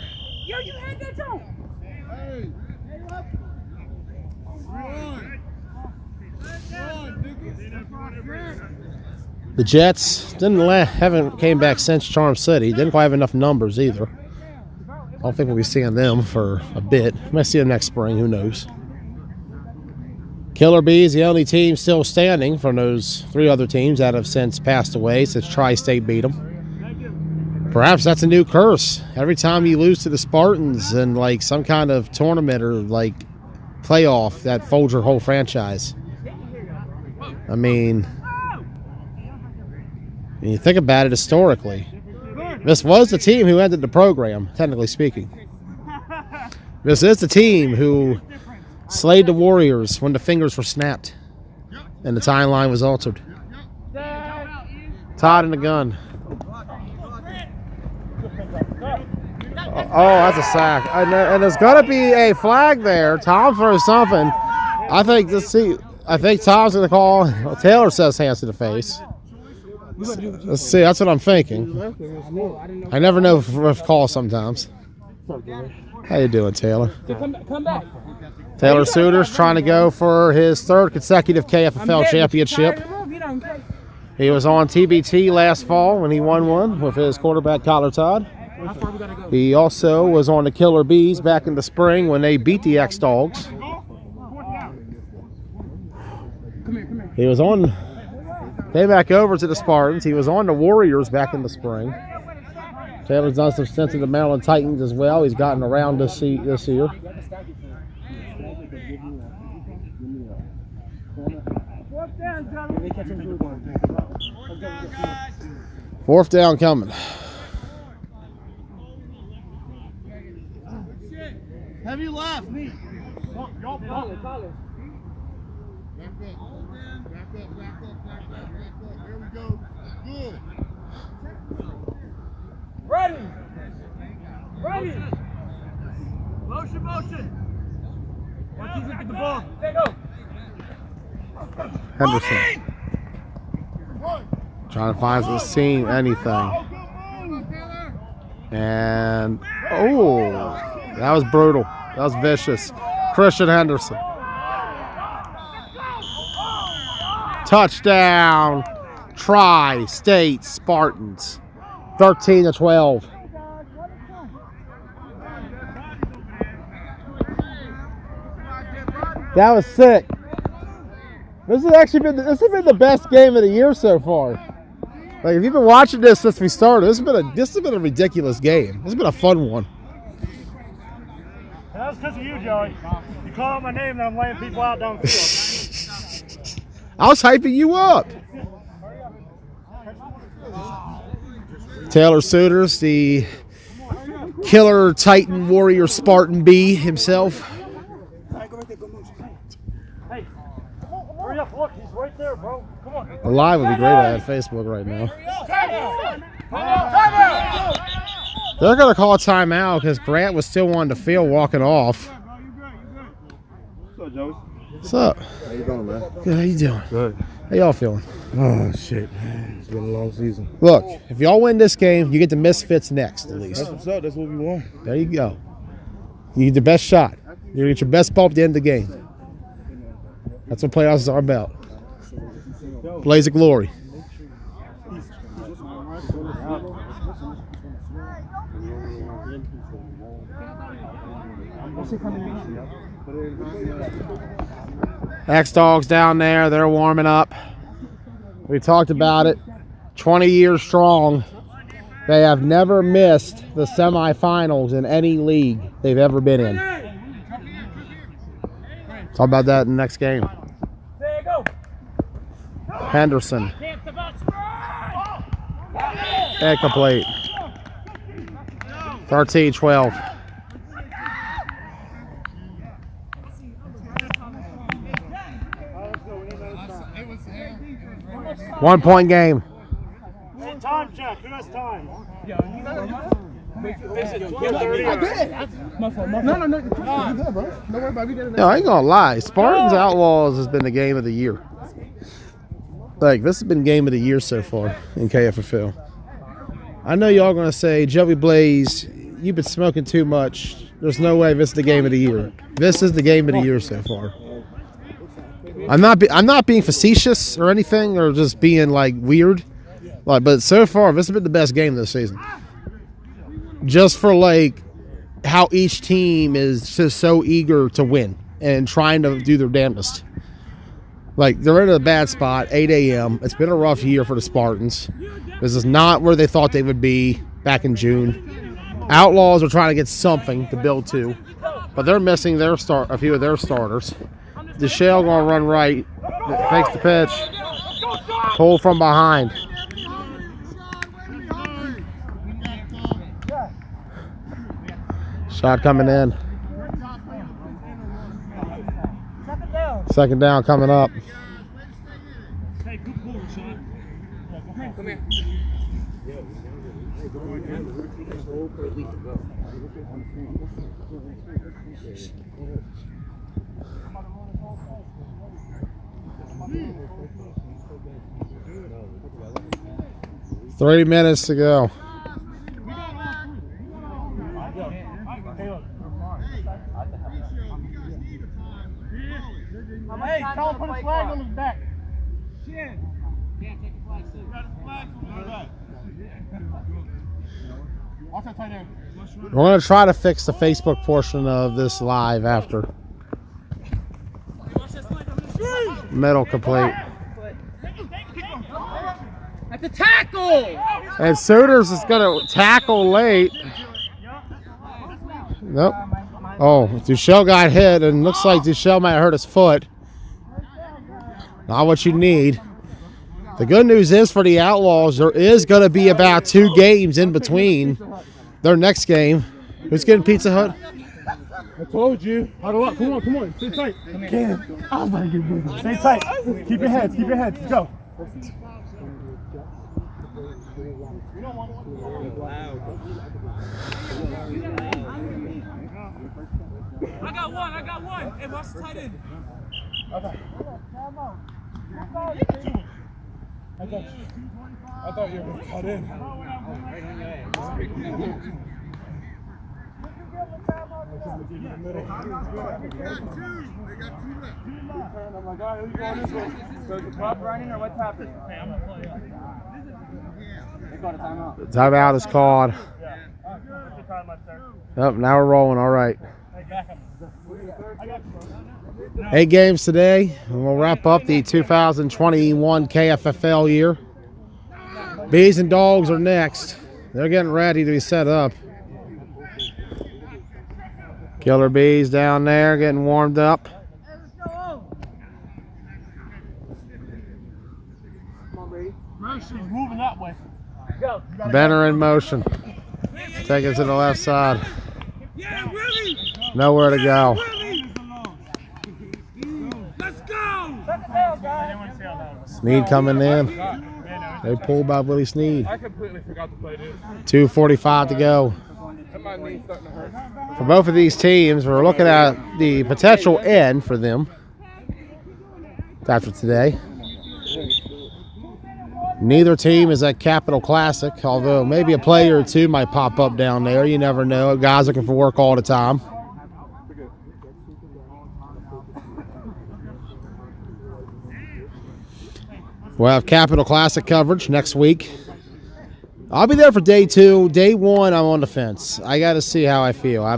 The Jets haven't came back since Charm City. Didn't quite have enough numbers either. I don't think we'll be seeing them for a bit. Might see them next spring. Who knows? Killer Bees, the only team still standing from those 3 other teams that have since passed away since Tri-State beat them. Perhaps that's a new curse. Every time you lose to the Spartans in like some kind of tournament or like playoff, that folds your whole franchise. I mean, when you think about it historically, this was the team who ended the program, technically speaking. This is the team who slayed the Warriors when the fingers were snapped and the timeline was altered. Todd in the gun. Oh, that's a sack. And there's going to be a flag there. Tom throws something. I think Tom's going to call. Well, Taylor says hands to the face. Let's see. That's what I'm thinking. I never know if call sometimes. How you doing, Taylor? Come back. Taylor Suiters trying to go for his 3rd consecutive KFFL championship. He was on TBT last fall when he won one with his quarterback, Collar Todd. He also was on the Killer Bees back in the spring when they beat the X-Dawgs. He was on, came back over to the Spartans. He was on the Warriors back in the spring. Taylor's done some stints in the Maryland Titans as well. He's gotten around this year. Fourth down coming. Heavy left. Call it. Back up. Here we go. Good. Ready. Motion. Keep looking at the ball. There go. Henderson. Trying to find the seam, anything. And, oh, that was brutal. That was vicious. Christian Henderson. Touchdown. Tri-State Spartans. 13-12. That was sick. This has been the best game of the year so far. Like if you've been watching this since we started, this has been a ridiculous game. This has been a fun one. That was because of you, Joey. You call out my name and I'm laying people out down the field. I was hyping you up. Taylor Suiters, the killer Titan Warrior Spartan Bee himself. Hey, hurry up, look, he's right there, bro. Come on. Live would be great on Facebook right now. They're going to call a timeout because Grant was still on the field walking off. What's up, Joey? What's up? How you doing, man? Good, how you doing? Good. How y'all feeling? Oh, shit, man. It's been a long season. Look, if y'all win this game, you get the Misfits next, at least. That's what's up. That's what we want. There you go. You get the best shot. You get your best ball at the end of the game. That's what playoffs are about. Blaze of glory. X-Dawgs down there, they're warming up. We talked about it. 20 years strong. They have never missed the semifinals in any league they've ever been in. Talk about that in the next game. There you go. Henderson. Incomplete. 13-12. One point game. Hey, time check. Who has time? No, I ain't gonna lie. Spartans Outlaws has been the game of the year. Like, this has been game of the year so far in KFFL. I know y'all gonna say, Joey Blaze, you've been smoking too much. There's no way this is the game of the year. This is the game of the year so far. I'm not being facetious or anything, or just being like weird. Like, but so far, this has been the best game this season. Just for like how each team is just so eager to win and trying to do their damnedest. Like, they're in a bad spot, 8 a.m. It's been a rough year for the Spartans. This is not where they thought they would be back in June. Outlaws are trying to get something to build to, but they're missing a few of their starters. DeShale going to run right, fakes the pitch, pull from behind. Shot coming in. Second down coming up. Hey, good ball, Sean. Come here. 30 minutes to go. Hey, tell him put a flag on his back. Can't take a flag, so. Watch that tight end. We're going to try to fix the Facebook portion of this live after. Middle complete. At the tackle! And Souders is going to tackle late. Nope. Oh, DeShale got hit, and looks like DeShale might have hurt his foot. Not what you need. The good news is for the Outlaws, there is going to be about 2 games in between their next game. Who's getting Pizza Hut? I told you. Huddle up. Come on. Stay tight. Cannon. I'm about to get busy. Stay tight. Keep your heads. Let's go. I got one. Hey, watch the tight end. I thought you were going to cut in. I'm like, all right, who's going this way? So the club running or what's happening? Hey, I'm going to play. They called a timeout. The timeout is called. Yep, now we're rolling. All right. 8 games today, and we'll wrap up the 2021 KFFL year. Bees and Dogs are next. They're getting ready to be set up. Killer Bees down there getting warmed up. Motion's moving that way. Benner in motion. Take it to the left side. Yeah, Willie! Nowhere to go. Let's go! Sneed coming in. They pulled by Willie Sneed. I completely forgot to play this. 2:45 to go. My knee's starting to hurt. For both of these teams, we're looking at the potential end for them after today. Neither team is at Capital Classic, although maybe a player or two might pop up down there. You never know. Guys looking for work all the time. We'll have Capital Classic coverage next week. I'll be there for day 2. Day 1, I'm on the fence. I got to see how I feel. I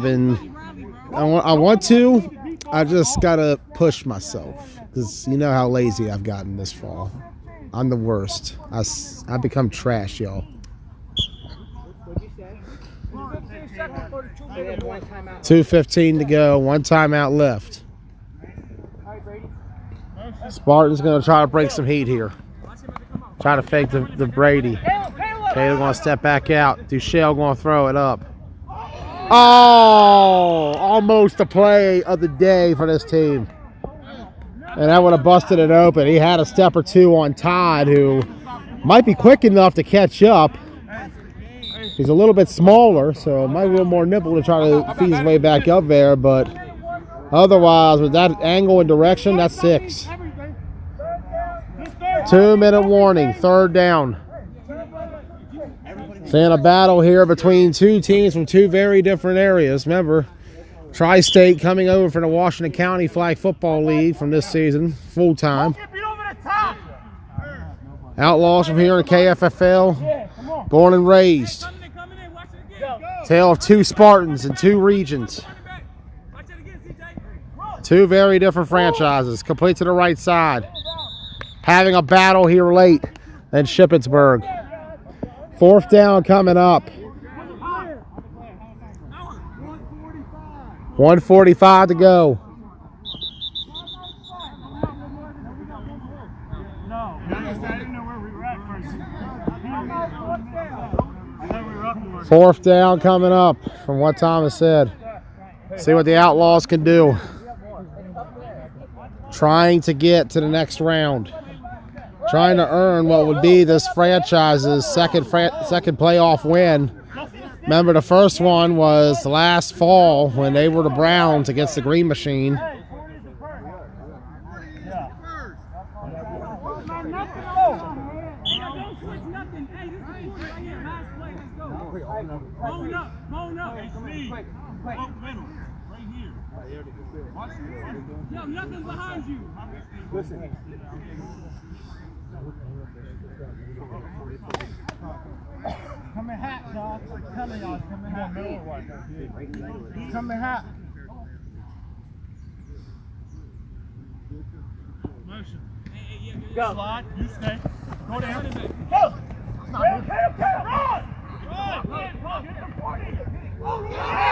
want to. I just got to push myself because you know how lazy I've gotten this fall. I'm the worst. I become trash, y'all. 2:15 to go. 1 timeout left. Spartan's going to try to break some heat here. Try to fake the Brady. Taylor going to step back out. DeShale going to throw it up. Oh, almost a play of the day for this team. And that would have busted it open. He had a step or two on Todd, who might be quick enough to catch up. He's a little bit smaller, so might be a little more nimble to try to feed his way back up there. But otherwise, with that angle and direction, that's 6. 2-minute warning, 3rd down. Seeing a battle here between 2 teams from 2 very different areas. Remember, Tri-State coming over from the Washington County Flag Football League from this season, full time. Outlaws from here in KFFL, born and raised. Tale of two Spartans in two regions. Two very different franchises, complete to the right side. Having a battle here late in Shippensburg. 4th down coming up. 1:45 to go. Fourth down coming up from what Thomas said. See what the Outlaws can do. Trying to get to the next round. Trying to earn what would be this franchise's second playoff win. Remember, the first one was last fall when they were the Browns against the Green Machine. Yo, nothing behind you. Listen. Coming hot, y'all. I'm telling y'all, it's coming hot. He's coming hot. Motion. Go. Slide. You stay. Go down. Go.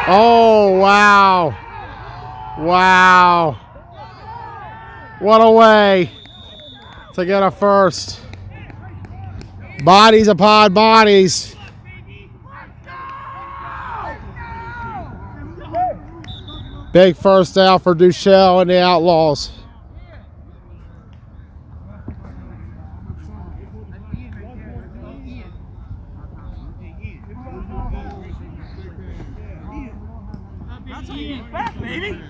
Oh, wow. Wow. What a way to get a first. Bodies upon bodies. Big first out for Duchelle and the Outlaws. That's how you get back, baby.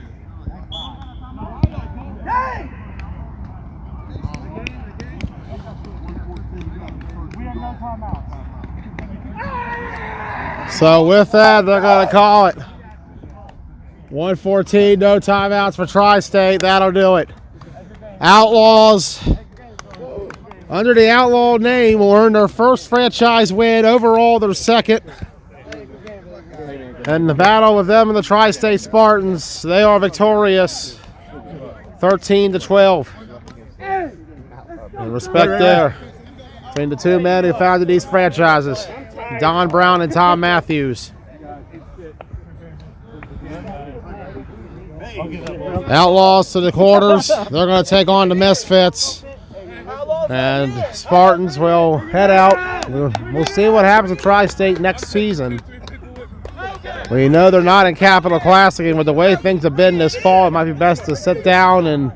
So with that, they're going to call it. 1:14, no timeouts for Tri-State. That'll do it. Outlaws, under the Outlaw name, will earn their first franchise win, overall their second. And the battle with them and the Tri-State Spartans, they are victorious, 13-12. And respect there between the two men who founded these franchises, Don Brown and Tom Matthews. Outlaws to the quarters. They're going to take on the Misfits. And Spartans will head out. We'll see what happens with Tri-State next season. We know they're not in Capital Classic, and with the way things have been this fall, it might be best to sit down and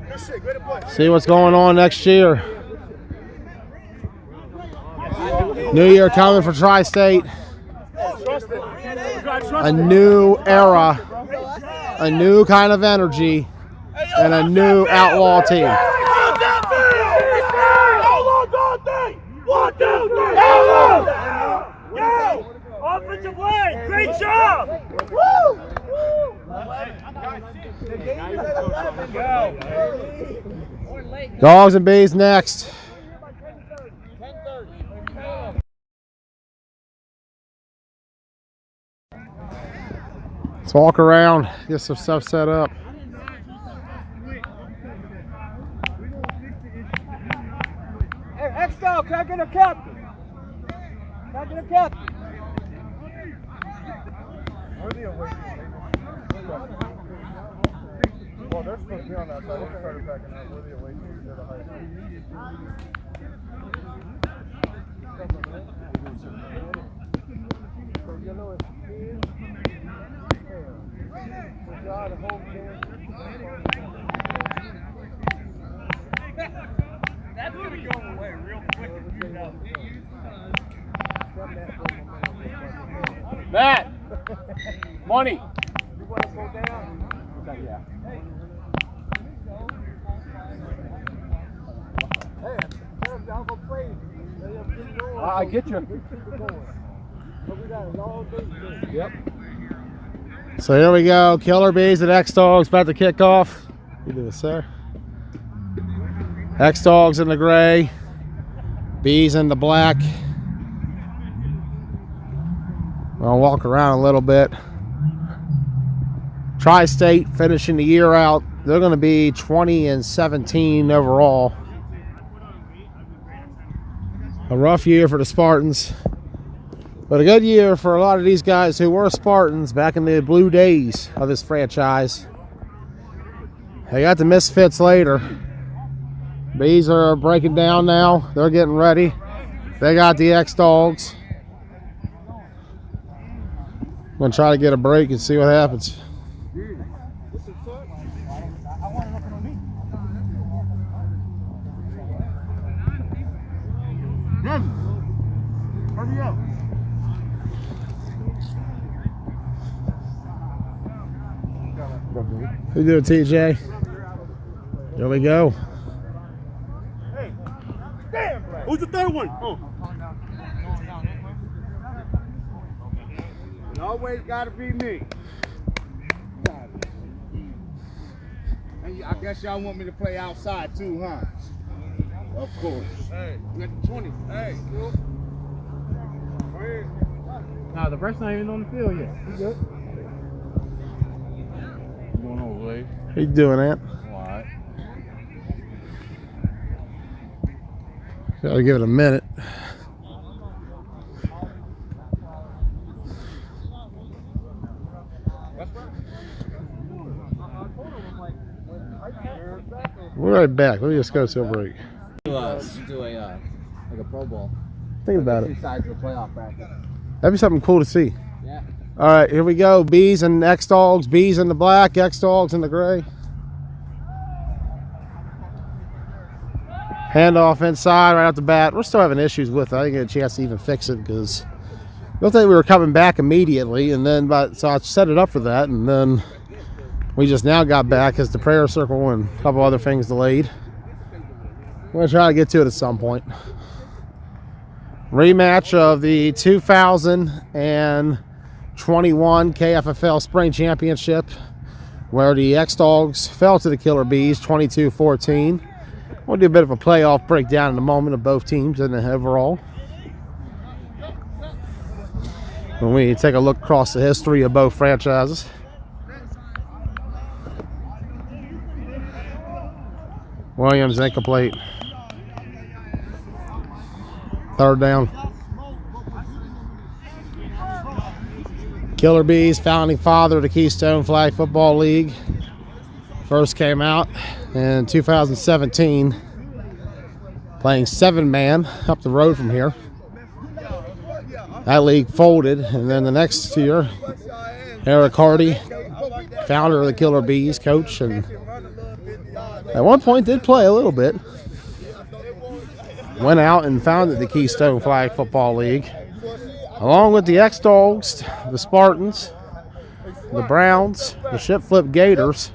see what's going on next year. New year coming for Tri-State. A new era, a new kind of energy, and a new Outlaw team. One, two, three, Outlaws! Yo! Offensive line, great job! Woo! Dogs and Bees next. Let's walk around, get some stuff set up. Hey, X-Dawgs, can I get a captain? Can I get a captain? Well, they're supposed to be on that side. They started backing up. Where the away teams are the highest. So you know it's kids. So God, home team. That's going to go away real quick if you know. Matt! Money! You want to go down? Yeah. Hey, tell them y'all go play. I get you. But we got a long day. Yep. So here we go. Killer Bees and X-Dawgs about to kick off. You do this, sir. X-Dawgs in the gray. Bees in the black. I'll walk around a little bit. Tri-State finishing the year out. They're going to be 20-17 overall. A rough year for the Spartans, but a good year for a lot of these guys who were Spartans back in the blue days of this franchise. They got the Misfits later. Bees are breaking down now. They're getting ready. They got the X-Dawgs. I'm going to try to get a break and see what happens. Hurry up. How you doing, TJ? Here we go. Hey, damn, Brad. Who's the third one? Oh. It always gotta be me. And I guess y'all want me to play outside too, huh? Of course. Hey, we got the 20. Hey, Nah, the ref's not even on the field yet. You good? What's going on, Wade? How you doing, Ant? Alright. Gotta give it a minute. We're right back. Let me just go to a break. Do a like a Pro Bowl. Think about it. Two sides of the playoff bracket. That'd be something cool to see. Yeah. All right, here we go. Bees and X-Dawgs. Bees in the black, X-Dawgs in the gray. Handoff inside right off the bat. We're still having issues with it. I didn't get a chance to even fix it because I don't think we were coming back immediately. And then, so I set it up for that. And then we just now got back as the prayer circle and a couple other things delayed. I'm going to try to get to it at some point. Rematch of the 2021 KFFL Spring Championship, where the X-Dawgs fell to the Killer Bees 22-14. We'll do a bit of a playoff breakdown in a moment of both teams and the overall. When we take a look across the history of both franchises. Williams incomplete. Third down. Killer Bees, founding father of the Keystone Flag Football League. First came out in 2017, playing 7-man up the road from here. That league folded, and then the next year, Eric Hardy, founder of the Killer Bees, coach, and at one point did play a little bit. Went out and founded the Keystone Flag Football League, along with the X-Dawgs, the Spartans, the Browns, the Ship Flip Gators,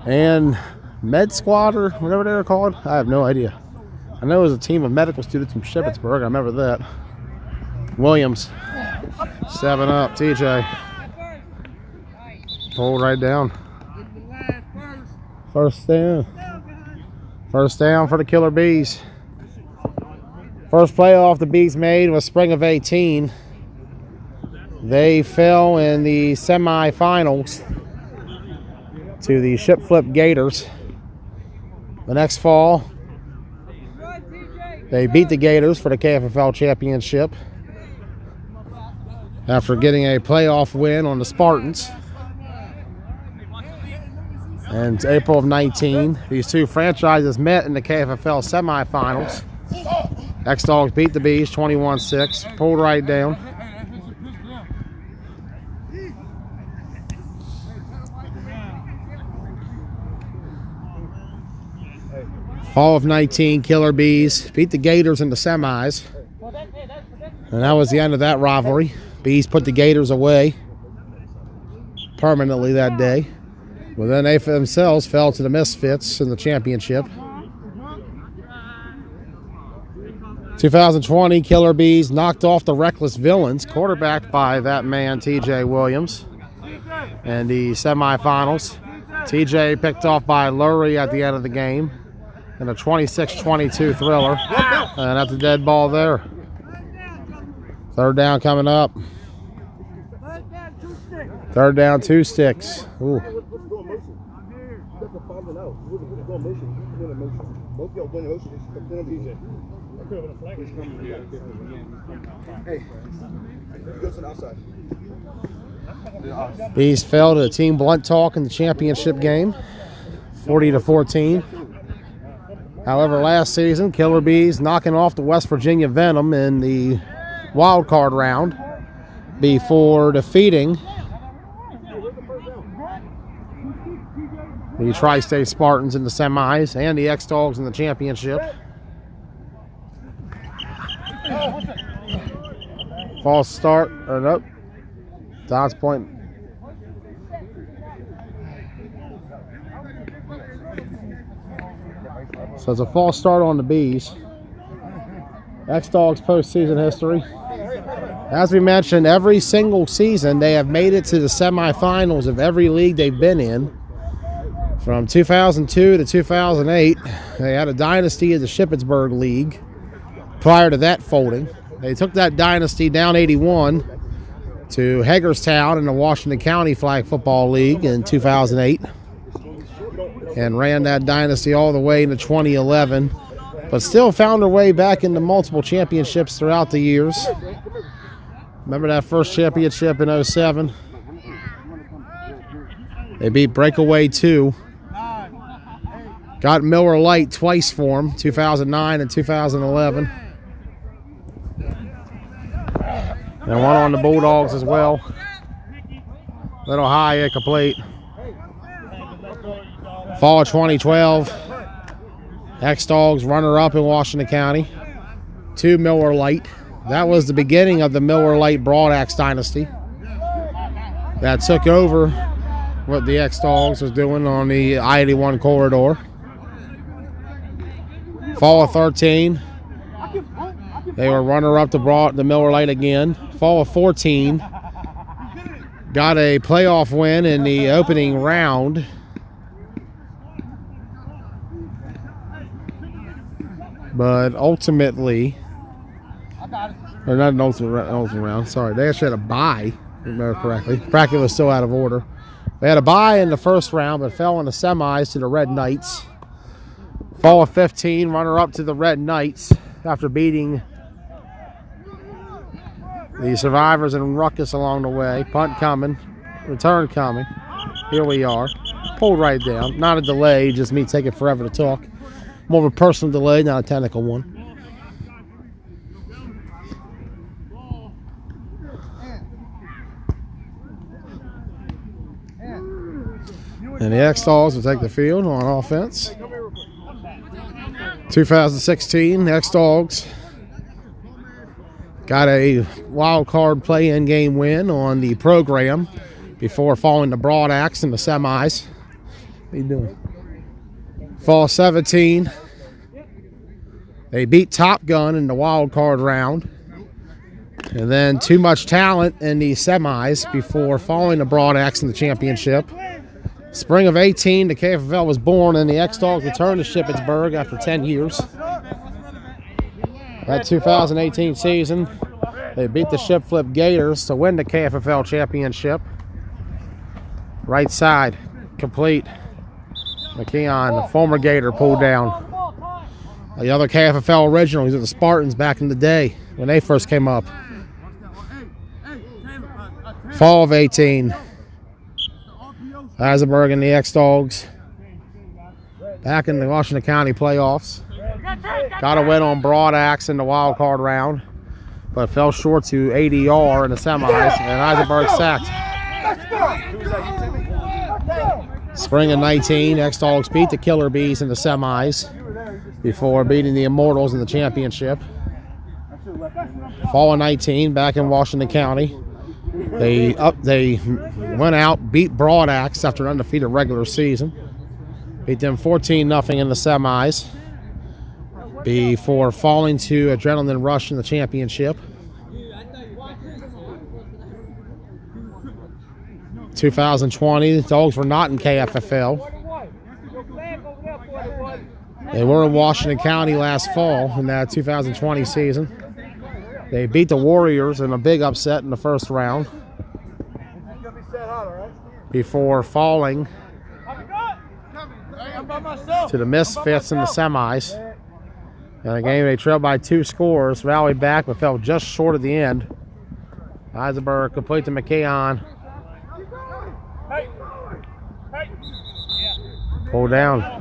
and Med Squad, or whatever they were called. I have no idea. I know it was a team of medical students from Shippensburg. I remember that. Williams, 7 up. TJ, pulled right down. First down. First down for the Killer Bees. First playoff the Bees made was spring of 18. They fell in the semifinals to the Ship Flip Gators. The next fall, they beat the Gators for the KFFL championship after getting a playoff win on the Spartans. And April of 19, these two franchises met in the KFFL semifinals. X-Dawgs beat the Bees 21-6, pulled right down. Fall of 19, Killer Bees beat the Gators in the semis. And that was the end of that rivalry. Bees put the Gators away permanently that day. Well, then they themselves fell to the Misfits in the championship. 2020, Killer Bees knocked off the Reckless Villains, quarterbacked by that man, TJ Williams, in the semifinals. TJ picked off by Lurie at the end of the game in a 26-22 thriller. And that's a dead ball there. Third down coming up. Third down, 2 sticks. Ooh. Bees fell to the team blunt talk in the championship game, 40-14. However, last season, Killer Bees knocking off the West Virginia Venom in the wild card round before defeating the Tri-State Spartans in the semis and the X-Dawgs in the championship. False start, or nope. Dodge point. So it's a false start on the Bees. X-Dawgs postseason history. As we mentioned, every single season they have made it to the semifinals of every league they've been in. From 2002 to 2008, they had a dynasty of the Shippensburg League prior to that folding. They took that dynasty down 81 to Hagerstown in the Washington County Flag Football League in 2008 and ran that dynasty all the way into 2011, but still found their way back into multiple championships throughout the years. Remember that first championship in 07? They beat Breakaway 2. Got Miller Lite twice for them, 2009 and 2011. And one on the Bulldogs as well. Little high, incomplete. Fall of 2012, X-Dawgs runner-up in Washington County. 2 Miller Lite. That was the beginning of the Miller Lite Broadaxe dynasty. That took over what the X-Dawgs was doing on the I-81 corridor. Fall of 13, they were runner-up to the Miller Lite again. Fall of 14, got a playoff win in the opening round. But ultimately, or not an ultimate round, sorry, they actually had a bye, if I remember correctly. Bracket was still out of order. They had a bye in the first round, but fell in the semis to the Red Knights. Fall of 15, runner-up to the Red Knights after beating the Survivors and Ruckus along the way. Punt coming, return coming. Here we are. Pulled right down. Not a delay, just me taking forever to talk. More of a personal delay, not a technical one. And the X-Dawgs will take the field on offense. 2016, X-Dawgs got a wild card play-in game win on the program before falling to Broadaxe in the semis. What are you doing? Fall 17, they beat Top Gun in the wild card round. And then Too Much Talent in the semis before falling to Broadaxe in the championship. Spring of 18, the KFFL was born, and the X-Dawgs returned to Shippensburg after 10 years. That 2018 season, they beat the Ship Flip Gators to win the KFFL championship. Right side, complete. McKeon, the former Gator, pulled down. The other KFFL original, these are the Spartans back in the day when they first came up. Fall of 18. Eisenberg and the X-Dawgs back in the Washington County playoffs. Got a win on Broadaxe in the wild card round, but fell short to ADR in the semis, and Eisenberg sacked. Spring of 19, X-Dawgs beat the Killer Bees in the semis before beating the Immortals in the championship. Fall of 19, back in Washington County. They went out, beat Broadaxe after an undefeated regular season. Beat them 14-0 in the semis. before falling to adrenaline rush in the championship. 2020, the Dogs were not in KFFL. They were in Washington County last fall in that 2020 season. They beat the Warriors in a big upset in the first round before falling to the Misfits in the semis. In a game they trailed by 2 scores, rallied back but fell just short of the end. Eisenberg complete to McKeon. Pull down.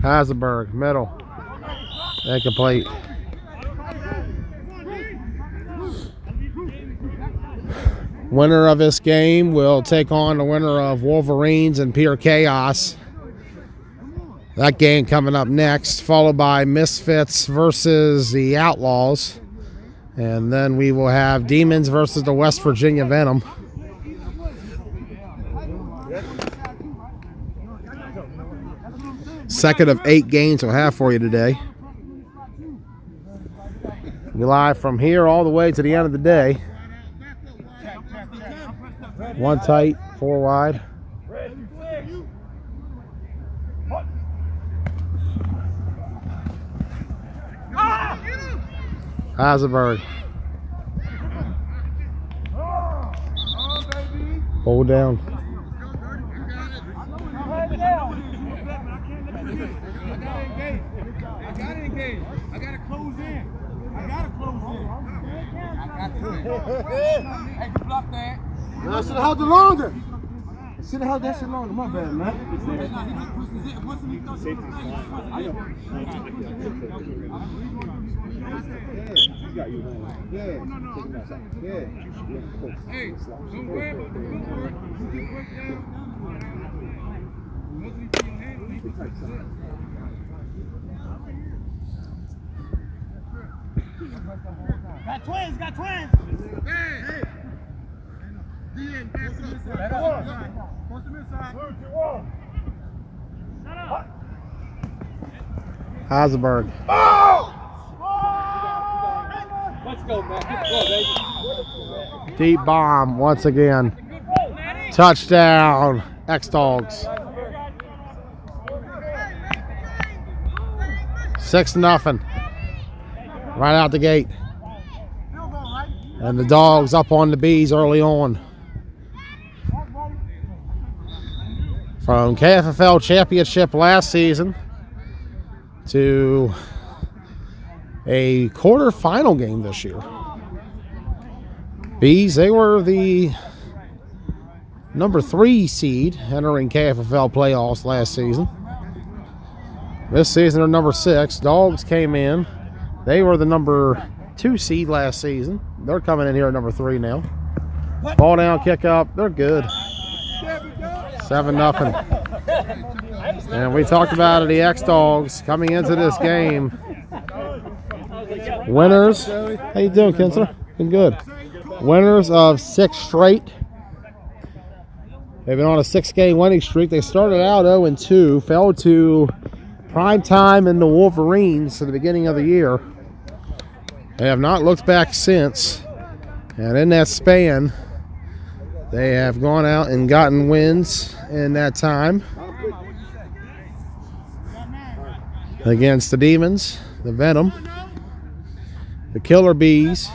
Heisenberg, middle. Incomplete. Winner of this game will take on the winner of Wolverines and Pure Chaos. That game coming up next, followed by Misfits versus the Outlaws. And then we will have Demons versus the West Virginia Venom. Second of 8 games we'll have for you today. We live from here all the way to the end of the day. 1 tight, 4 wide. Heisenberg. Hold down. I gotta close in. Hey, you block that. No, I should have held it longer. I should have held that shit longer. My bad, man. Hey, don't grab it. Got twins. Hey. Heisenberg. Let's go, man. Let's go, baby. Deep bomb once again. Touchdown, X-Dawgs. 6-0. Right out the gate. And the Dogs up on the Bees early on. From KFFL championship last season to a quarterfinal game this year. Bees, they were the number 3 seed entering KFFL playoffs last season. This season they're number 6. Dogs came in. They were the number 2 seed last season. They're coming in here at number 3 now. Ball down, kick up. They're good. 7-0. And we talked about it, the X-Dawgs coming into this game. Winners. How you doing, Kinsler? Been good. Winners of 6 straight. They've been on a 6-game winning streak. They started out 0-2, fell to prime time in the Wolverines at the beginning of the year. They have not looked back since. And in that span, they have gone out and gotten wins in that time against the Demons, the Venom, the Killer Bees.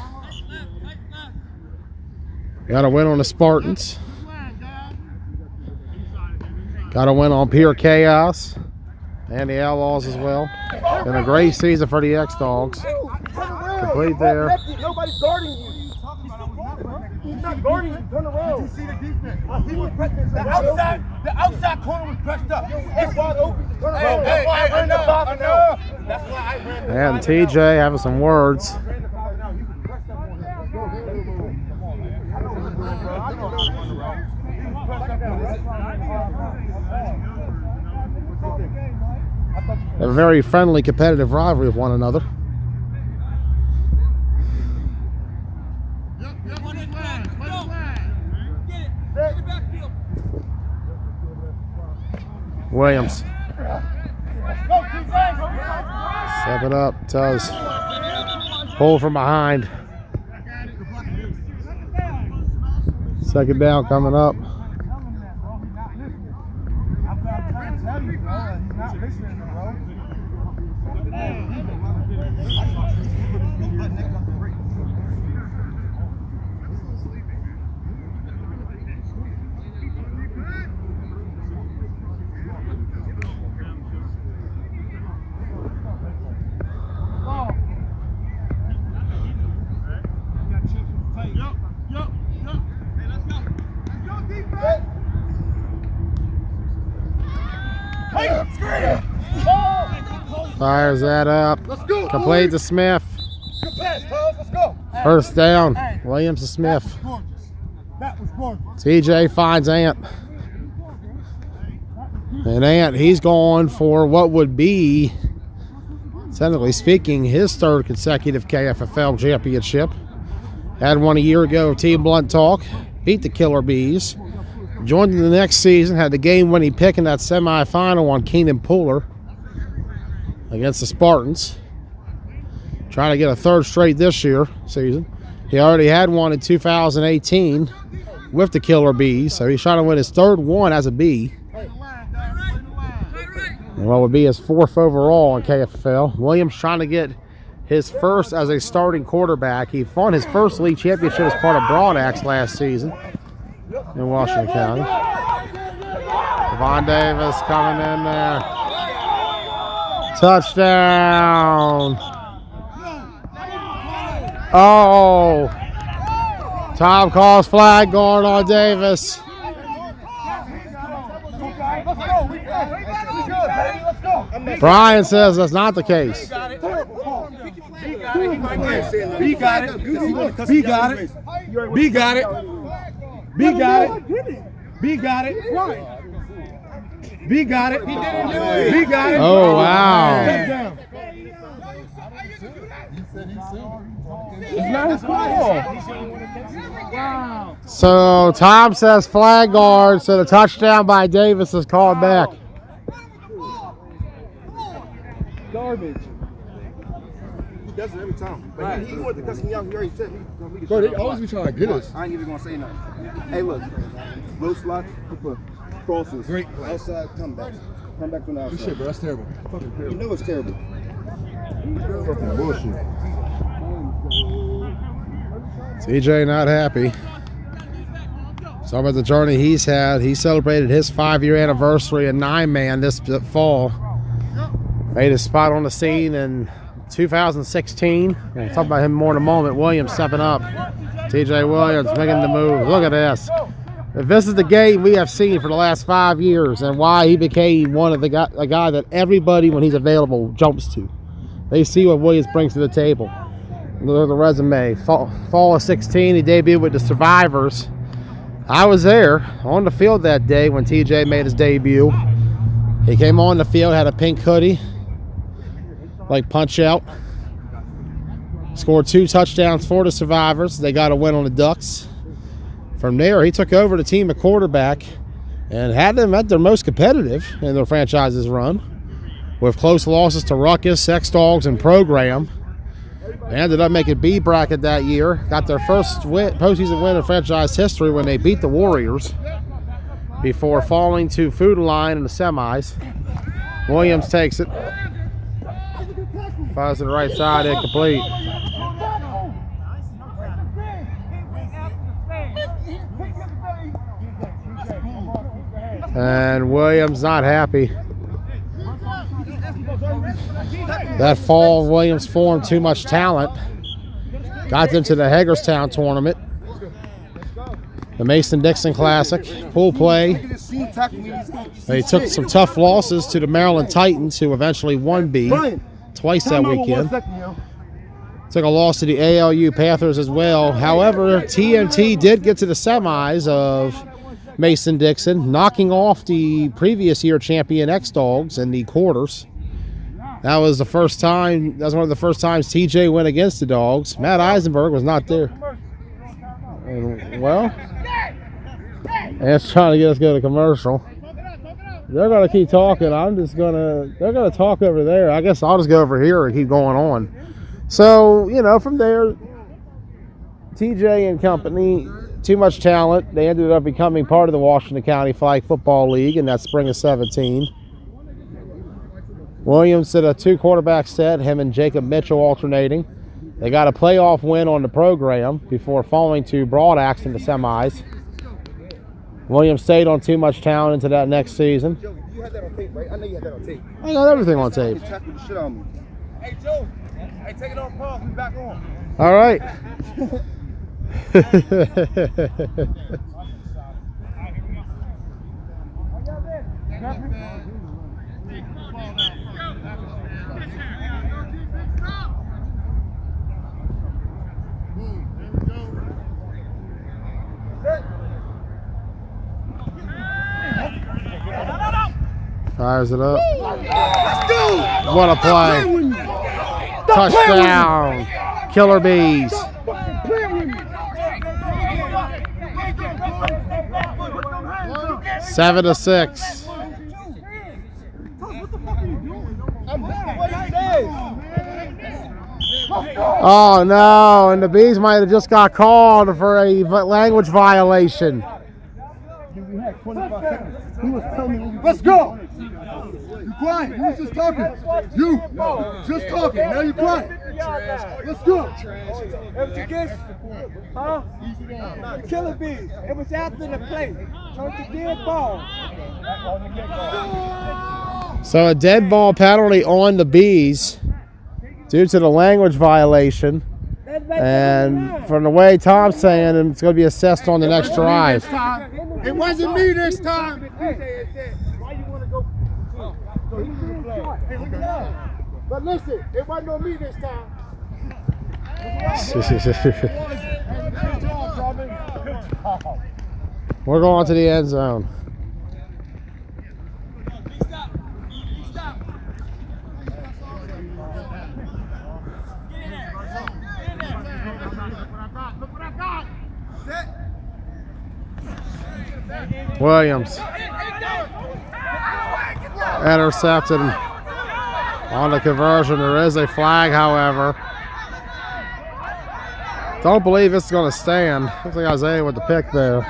Got a win on the Spartans. Got a win on Pure Chaos and the Outlaws as well. Been a great season for the X-Dawgs. Complete there. Nobody's guarding you. He's not guarding him. Turn around. Did you see the defense? He was pressed. The outside corner was pressed up. It's wide open. Turn around. That's why I ran the 5 now. That's why I ran the 5 And TJ having some words. They have a very friendly, competitive rivalry with one another. Williams. Step it up, does. Pull from behind. Second down coming up. Fires that up. Let's go. Complete to Smith. Good pass, Charles. Let's go. First down. Williams to Smith. That was gorgeous. TJ finds Ant. And Ant, he's going for what would be, technically speaking, his third consecutive KFFL championship. Had one a year ago with Team Blunt Talk. Beat the Killer Bees. Joined in the next season. Had the game-winning pick in that semifinal on Keenan Pooler against the Spartans. Trying to get a third straight this season. He already had one in 2018 with the Killer Bees, so he's trying to win his third one as a Bee. And what would be his fourth overall in KFFL. Williams trying to get his first as a starting quarterback. He won his first league championship as part of Broad Axe last season in Washington County. Devon Davis coming in there. Touchdown. Oh. Tom calls flag going on Davis. Brian says that's not the case. B got it. B got it. B got it. B got it. B got it. B got it. B got it. Oh, wow. It's not his call. So Tom says flag guard, so the touchdown by Davis is called back. Garbage. He does it every time. But he wanted to cuss me out. He already said he's going to be. Bro, they always be trying to get us. I ain't even going to say nothing. Hey, look. Low slots, crosses. Great. Outside comebacks. Comeback from the outside. Good shit, bro. That's terrible. Fucking You terrible. know it's terrible. Fucking bullshit. TJ not happy. Talking about the journey he's had. He celebrated his 5-year anniversary in 9-man this fall. Made his spot on the scene in 2016. We'll talk about him more in a moment. Williams stepping up. TJ Williams making the move. Look at this. If this is the game we have seen for the last 5 years and why he became one of a guy that everybody, when he's available, jumps to. They see what Williams brings to the table. Look at the resume. Fall of 16, he debuted with the Survivors. I was there on the field that day when TJ made his debut. He came on the field, had a pink hoodie, like punch out. Scored 2 touchdowns for the Survivors. They got a win on the Ducks. From there, he took over the team at quarterback and had them at their most competitive in their franchise's run, with close losses to Ruckus, X-Dawgs, and Program. They ended up making B bracket that year. Got their first postseason win in franchise history when they beat the Warriors before falling to Food Line in the semis. Williams takes it. Fires to the right side, incomplete. And Williams not happy. That fall, Williams formed too much talent. Got them to the Hagerstown tournament. The Mason-Dixon Classic, pool play. They took some tough losses to the Maryland Titans, who eventually won B twice that weekend. Took a loss to the ALU Panthers as well. However, TMT did get to the semis of Mason-Dixon, knocking off the previous year champion X-Dawgs in the quarters. That was the first time. That was one of the first times TJ went against the Dogs. Matt Eisenberg was not there. And, well, it's trying to get us to go to commercial. They're gonna keep talking. They're gonna talk over there. I guess I'll just go over here and keep going on. So, you know, from there, TJ and company, too much talent. They ended up becoming part of the Washington County Flag Football League in that spring of 17. Williams did a 2-quarterback set, him and Jacob Mitchell alternating. They got a playoff win on the program before falling to Broad Axe in the semis. Williams stayed on too much talent into that next season. Joe, you had that on tape, right? I know you had that on tape. I got everything on tape. Tackling the shit out of me. Hey, Joe. Hey, take it on pause. We back on. All right. Fires it up. Let's go. What a play. Touchdown. Killer Bees. 7-6. Oh no, and the Bees might have just got called for a language violation. Let's go. You quiet. You was just talking. You just talking. Now you quiet. Let's go. Huh? Killer Bees. It was after the play. So it's a dead ball. So a dead ball penalty on the Bees due to the language violation. And from the way Tom's saying, it's going to be assessed on the next drive. It wasn't me this time. But listen, it wasn't on me this time. We're going to the end zone. Williams intercepted on the conversion. There is a flag, however. Don't believe it's going to stand. Looks like Isaiah with the pick there.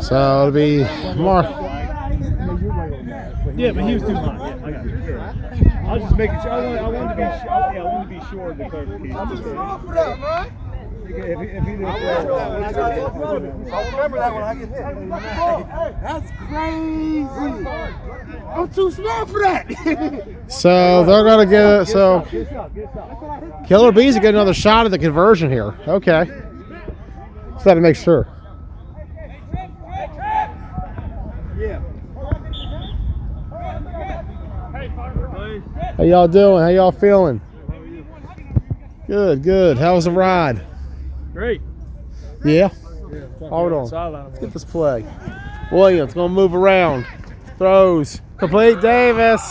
So it'll be more. Yeah, but he was too hot. Yeah, I got it. I was just making sure. I wanted to be sure. Yeah, I wanted to be sure of the clarification. What's wrong for that, man? If he didn't, I'll remember that when I get hit. That's crazy. I'm too small for that. So they're gonna get so. Killer Bees get another shot at the conversion here. Okay. Just got to make sure. How y'all doing? How y'all feeling? Good, good. How was the ride? Great. Yeah? Hold on. Let's get this play. Williams going to move around. Throws. Complete Davis.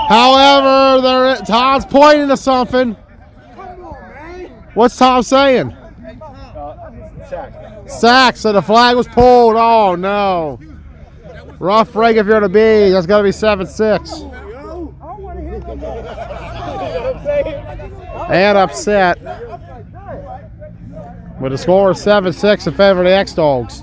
However, Tom's pointing to something. What's Tom saying? Sack. So the flag was pulled. Oh, no. Rough break if you're the Bees. That's got to be 7-6. And upset. With a score of 7-6 in favor of the X-Dawgs.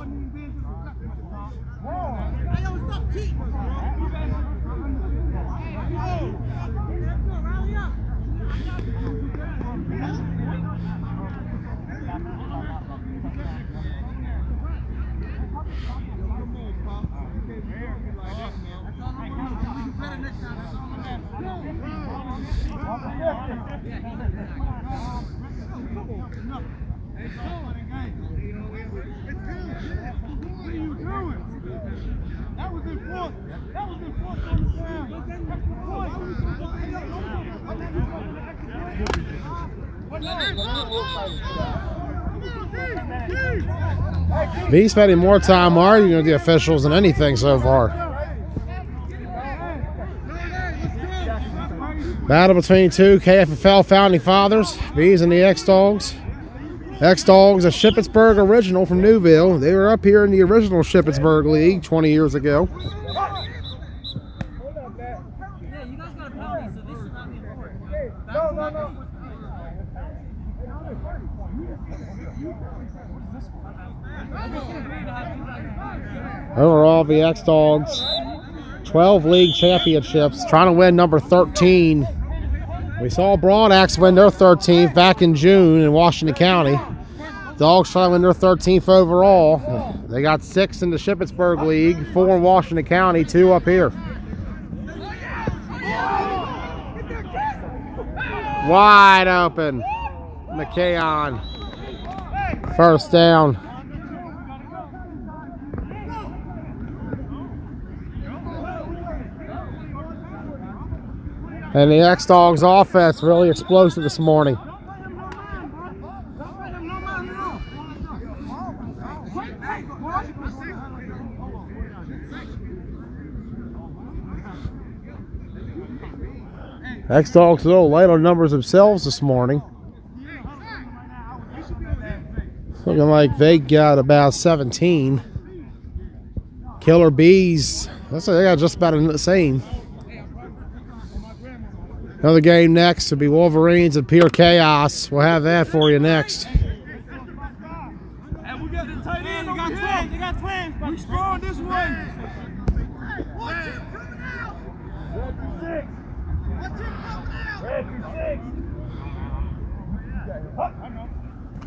He's spending more time arguing with the officials than anything so far. Battle between two KFFL founding fathers, Bees and the X-Dawgs. X-Dawgs, a Shippensburg original from Newville. They were up here in the original Shippensburg League 20 years ago. Overall, the X-Dawgs, 12 league championships, trying to win number 13. We saw Broadax win their 13th back in June in Washington County. Dogs trying to win their 13th overall. They got 6 in the Shippensburg League, 4 in Washington County, 2 up here. Wide open. McKayon. First down. And the X-Dawgs offense really explosive this morning. X-Dawgs a little light on numbers themselves this morning. Looking like they got about 17. Killer Bees, they got just about the same. Another game next will be Wolverines and Pure Chaos. We'll have that for you next. Hey, we got the tight end. You got twins. We strong this way.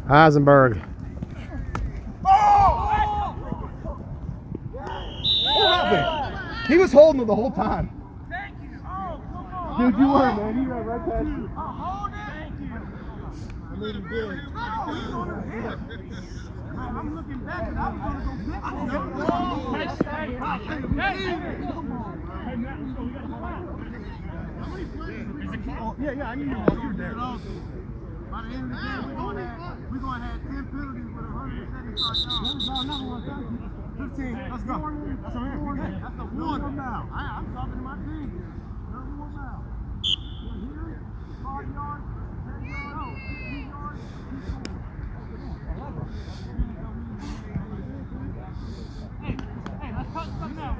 Heisenberg. He was holding it the whole time. Dude, you were, man. You ran right past you. I made him good. I'm looking back and I was going to go yeah, I knew you were there. By the end of the day, we're going to have 10 penalties with 175 yards. Another one, 15. Let's go. That's a one now. I'm talking to my team. Another one now. Here, 5 yards, 10 yards, 15 yards. Hey, let's cut something out.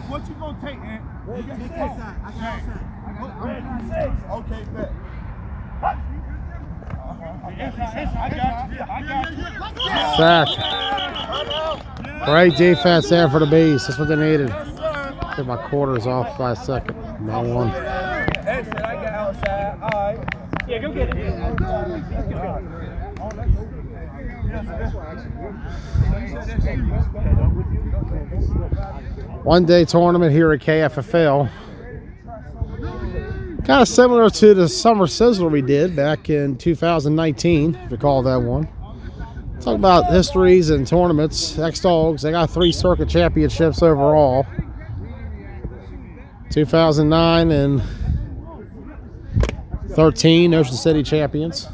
What you gonna take, man? You got take inside. I got outside. Okay, bet. Sack. Great defense there for the Bees. That's what they needed. Get my quarters off by a second. No one. Exit, I got outside. All right. Yeah, go get it. One-day tournament here at KFFL. Kind of similar to the Summer Sizzler we did back in 2019, if you recall that one. Talk about histories and tournaments. X-Dawgs, they got 3 circuit championships overall. 2009 and 13, Ocean City champions.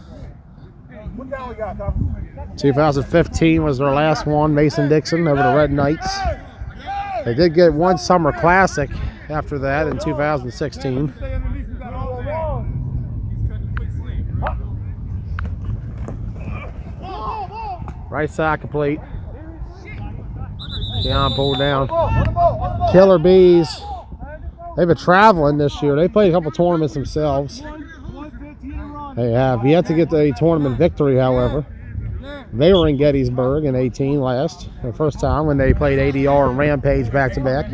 2015 was their last one, Mason-Dixon over the Red Knights. They did get one Summer Classic after that in 2016. Right side complete. Keon pulled down. Killer Bees. They've been traveling this year. They played a couple tournaments themselves. They have yet to get a tournament victory, however. They were in Gettysburg in 18 last. The first time when they played ADR and Rampage back to back.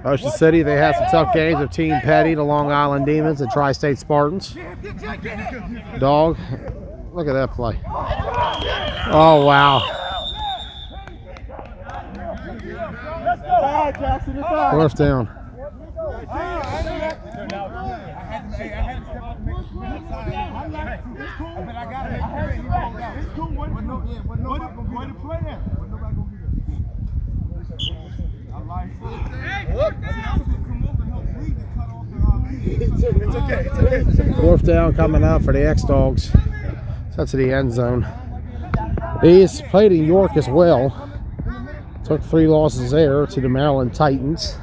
Ocean City, they had some tough games with Team Petty, the Long Island Demons, and Tri-State Spartans. Dog, look at that play. Oh, wow. First down. But I got it. It's cool. What the play at? What nobody gonna be there? I like it. It's okay. It's okay. Fourth down coming up for the X-Dawgs. That's to the end zone. He's played in York as well. Took 3 losses there to the Maryland Titans.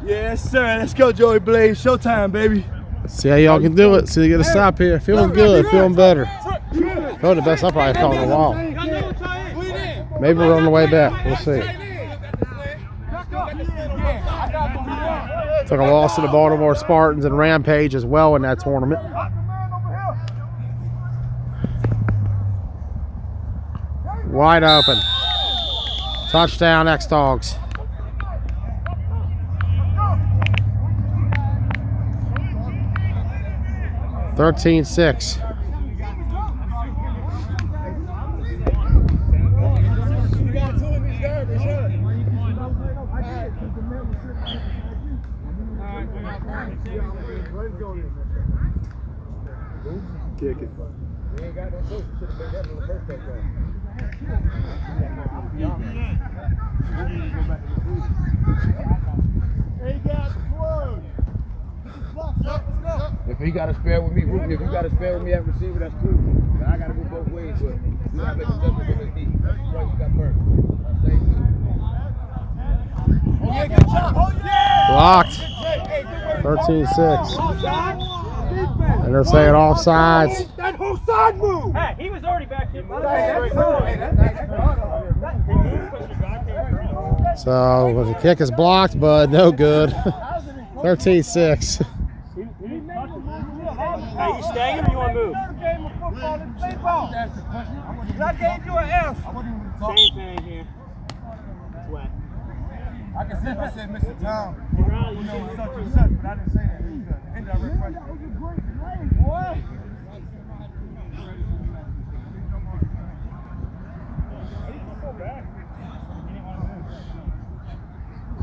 Yes, sir. Let's go, Joey Blaze. Showtime, baby. See how y'all can do it. See, they get a stop here. Feeling good. Feeling better. Feeling the best I've probably felt in a while. Maybe we're on the way back. We'll see. Took a loss to the Baltimore Spartans and Rampage as well in that tournament. Wide open. Touchdown, X-Dawgs. $13-6. Kick it. If he got a spare with me, if you got a spare with me at receiver, that's cool. But I got to go both ways, but you got to make adjustments with his knee. That's why you got hurt. Blocked. 13-6. And they're saying offsides. That whole side move. Hey, he was already back here. So the kick is blocked, but no good. 13-6. Hey, you staying or you want to move? I gave you an F. Same thing here. Sweat. I can see if I said Mr. Tom. You know, such and such, but I didn't say that. Indirect question. That was a great play, boy.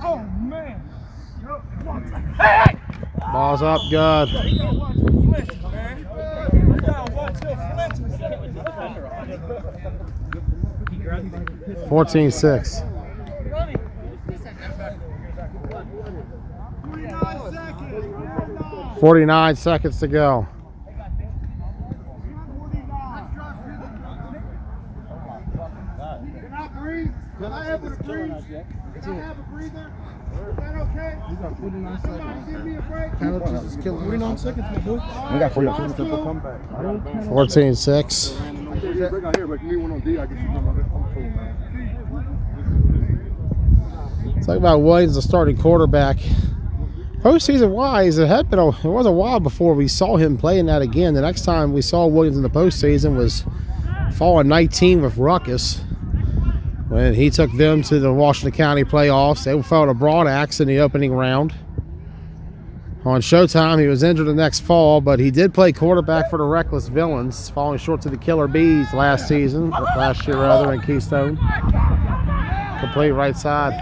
Oh, man. Hey! Ball's up, good. 14-6. 49 seconds to go. Can I breathe? Can I have a breathe? Can I have a breather? Is that okay? You got 49 seconds. Somebody give me a break. 49 seconds, my boy. We got 49 seconds to come back. 14-6. Break out here, but you need one on D. I can see them on it. Talk about Williams, the starting quarterback. Postseason wise, it was a while before we saw him playing that again. The next time we saw Williams in the postseason was fall of 19 with Ruckus, when he took them to the Washington County playoffs. They fell to Broad Axe in the opening round. On Showtime, he was injured the next fall, but he did play quarterback for the Reckless Villains, falling short to the Killer Bees last year in Keystone. Complete right side.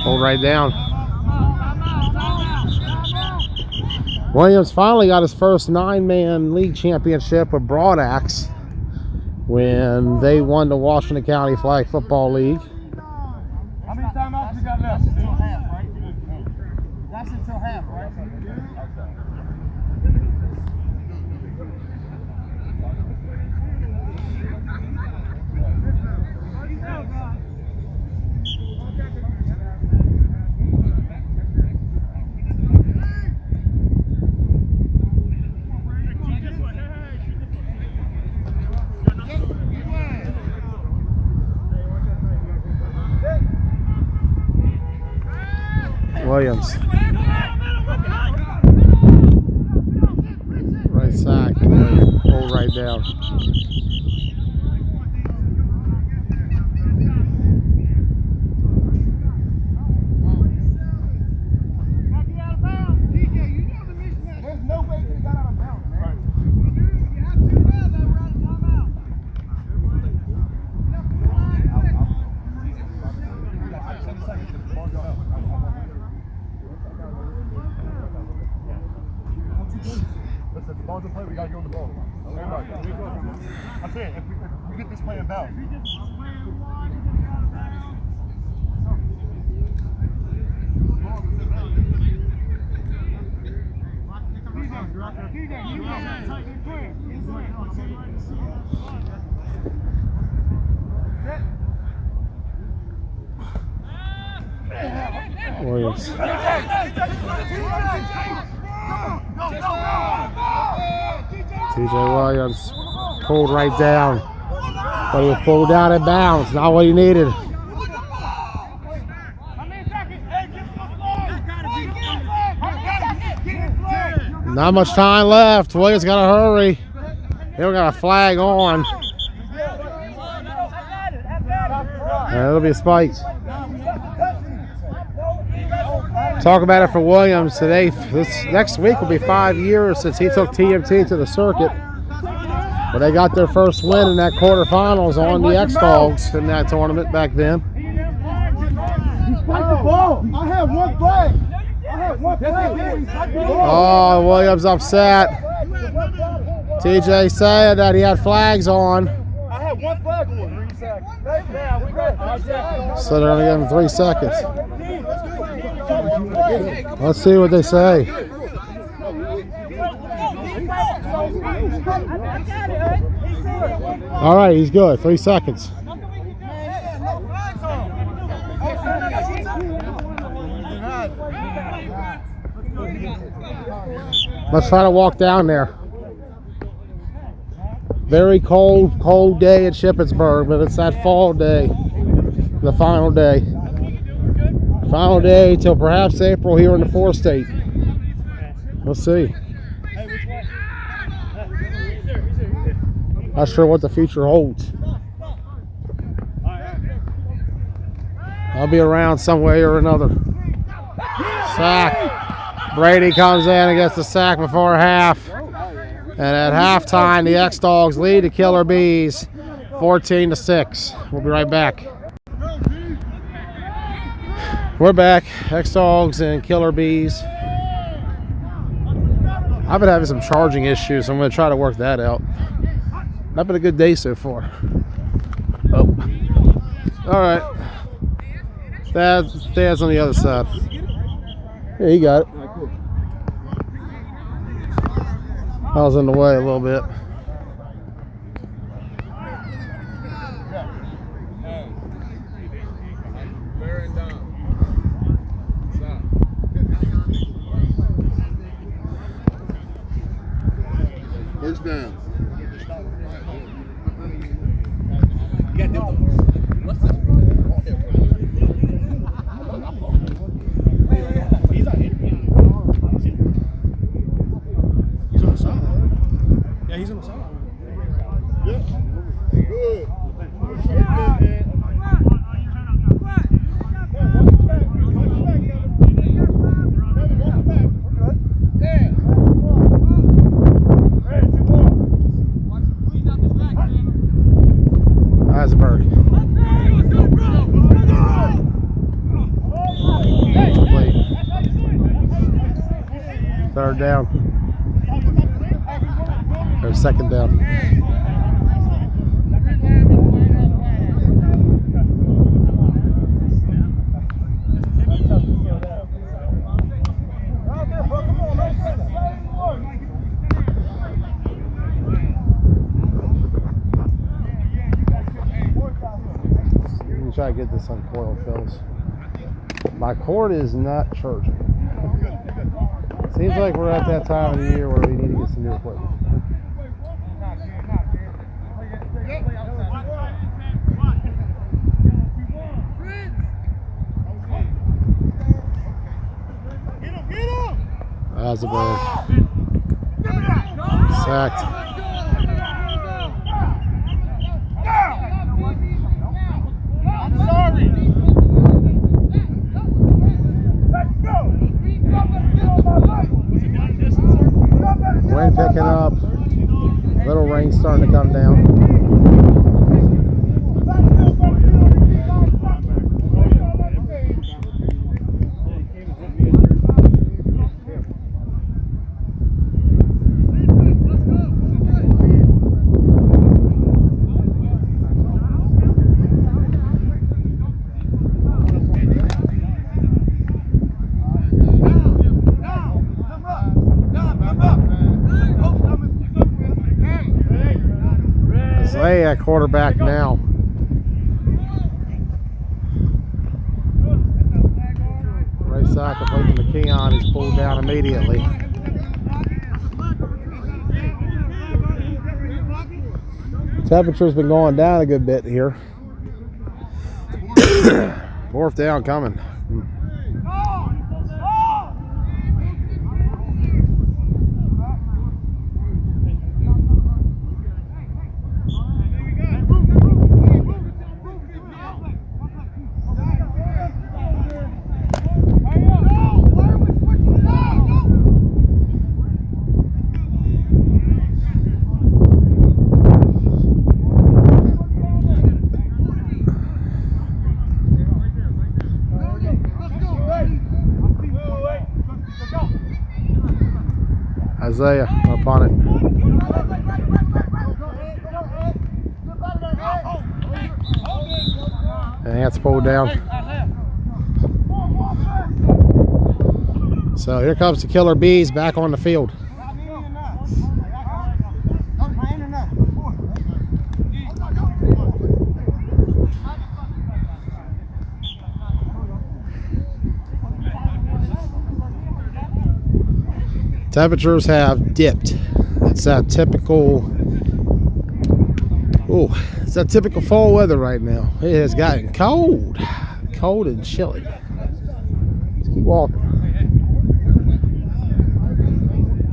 Hold right down. Williams finally got his first 9-man league championship with Broad Axe when they won the Washington County Flag Football League. How many timeouts you got left? Until half, right? That's until half, right? Williams. Right side. Hold right down. There's no way he got out of bounds, man. That's it. If we get this playing bell. Williams. TJ Williams pulled right down, but he was pulled down in bounds. Not what he needed. Not much time left. Williams got to hurry. He don't got a flag on. And it'll be a spike. Talk about it for Williams today. This next week will be 5 years since he took TMT to the circuit. But they got their first win in that quarterfinals on the X-Dawgs in that tournament back then. Spike the ball. I have one flag. I have one flag. Oh, Williams upset. TJ said that he had flags on. I have one flag on. 3 seconds. So they're going to give him 3 seconds. Let's see what they say. All right, he's good. 3 seconds. Let's try to walk down there. Very cold day at Shippensburg, but it's that fall day, the final day. Final day till perhaps April here in the 4 state. We'll see. Not sure what the future holds. I'll be around some way or another. Sack. Brady comes in and gets the sack before half. And at halftime, the X-Dawgs lead the Killer Bees 14-6. We'll be right back. We're back. X-Dawgs and Killer Bees. I've been having some charging issues. I'm going to try to work that out. Not been a good day so far. Oh. All right. Dad's on the other side. Yeah, he got it. I was in the way a little bit. First down. He's on the side. Yeah. Good. Eisenberg. Third down. Or second down. Let me try to get this uncoiled, Phils. My cord is not charging. Seems like we're at that time of the year where we need to get some new equipment. Eisenberg. Sacked. I'm sorry. Wind picking up. Little rain starting to come down. Isaiah, quarterback now. Right side complete to Keon. He's pulled down immediately. Temperature's been going down a good bit here. Fourth down coming. Isaiah up on it. And that's pulled down. So here comes the Killer Bees back on the field. Temperatures have dipped. It's that typical, it's that typical fall weather right now. It has gotten cold and chilly. Let's keep walking.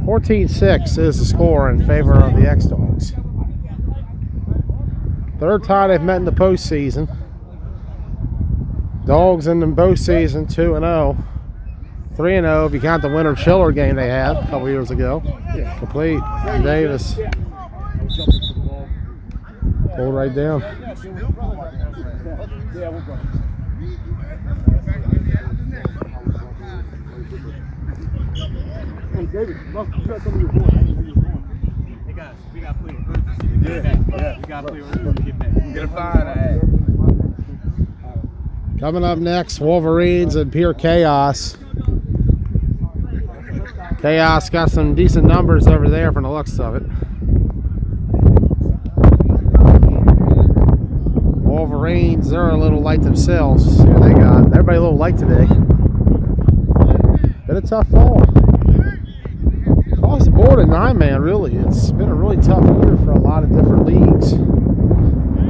14-6 is the score in favor of the X-Dawgs. Third time they've met in the postseason. Dogs in the postseason 2-0. 3-0 if you count the winter chiller game they had a couple years ago. Complete. Davis. Pulled right down. Hey, David, you got some of your boys. Hey guys, we got to play. Yeah. We got to play. We're going to get back. Get a fine ass. Coming up next, Wolverines and Pure Chaos. Chaos got some decent numbers over there from the looks of it. Wolverines, they're a little light themselves. See what they got. Everybody a little light today. Been a tough fall. Across the board at 9-man, really. It's been a really tough year for a lot of different leagues.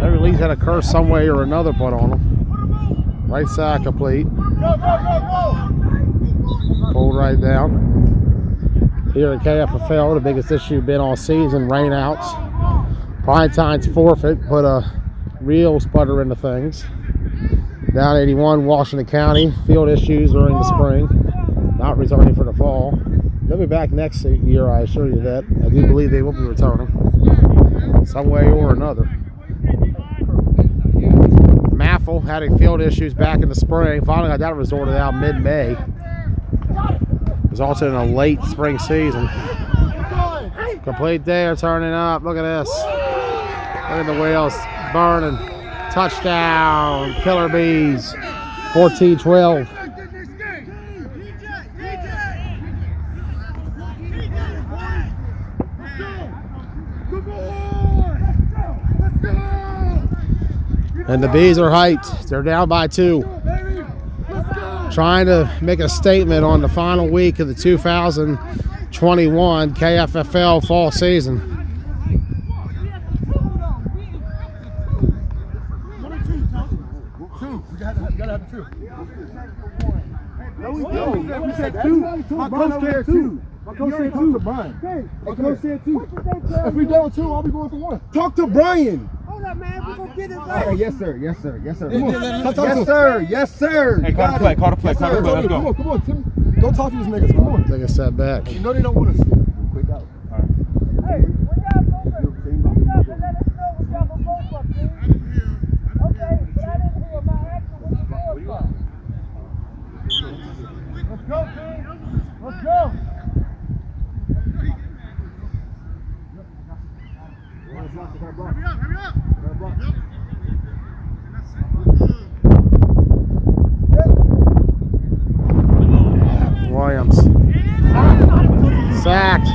Every league's had a curse some way or another put on them. Right side complete. Pulled right down. Here at KFFL, the biggest issue been all season, rainouts. Prime time's forfeit, put a real sputter into things. Down 81, Washington County, field issues during the spring, not returning for the fall. They'll be back next year, I assure you that. I do believe they will be returning, some way or another. Maffel had a field issues back in the spring, finally got that resorted out mid-May. Resulted in a late spring season. Complete there, turning up. Look at this. Look at the wheels burning. Touchdown, Killer Bees. 14-12. And the Bees are hyped. They're down by 2. Trying to make a statement on the final week of the 2021 KFFL fall season. We said 2. My coach said 2. My coach said 2 to Brian. My coach said 2. If we down 2, I'll be going for 1. Talk to Brian. Hold up, man. We're going to get it Okay, right. yes, sir. Yes, sir. Yes, sir. Yeah, Come yeah, on. let's go. Yes, sir. Yes, sir. Hey, call the play. Call the play. Call the play. Let's Come go. on, come on, Tim. Go talk to these niggas. Come on. Take a step back. You know they don't want us. Quick out. Hey, when y'all go back, wake up and let us know what y'all going to go for, please. Okay, but I didn't hear my action when you go for. Let's go, team. Let's go. Hurry up. Williams. Sacked.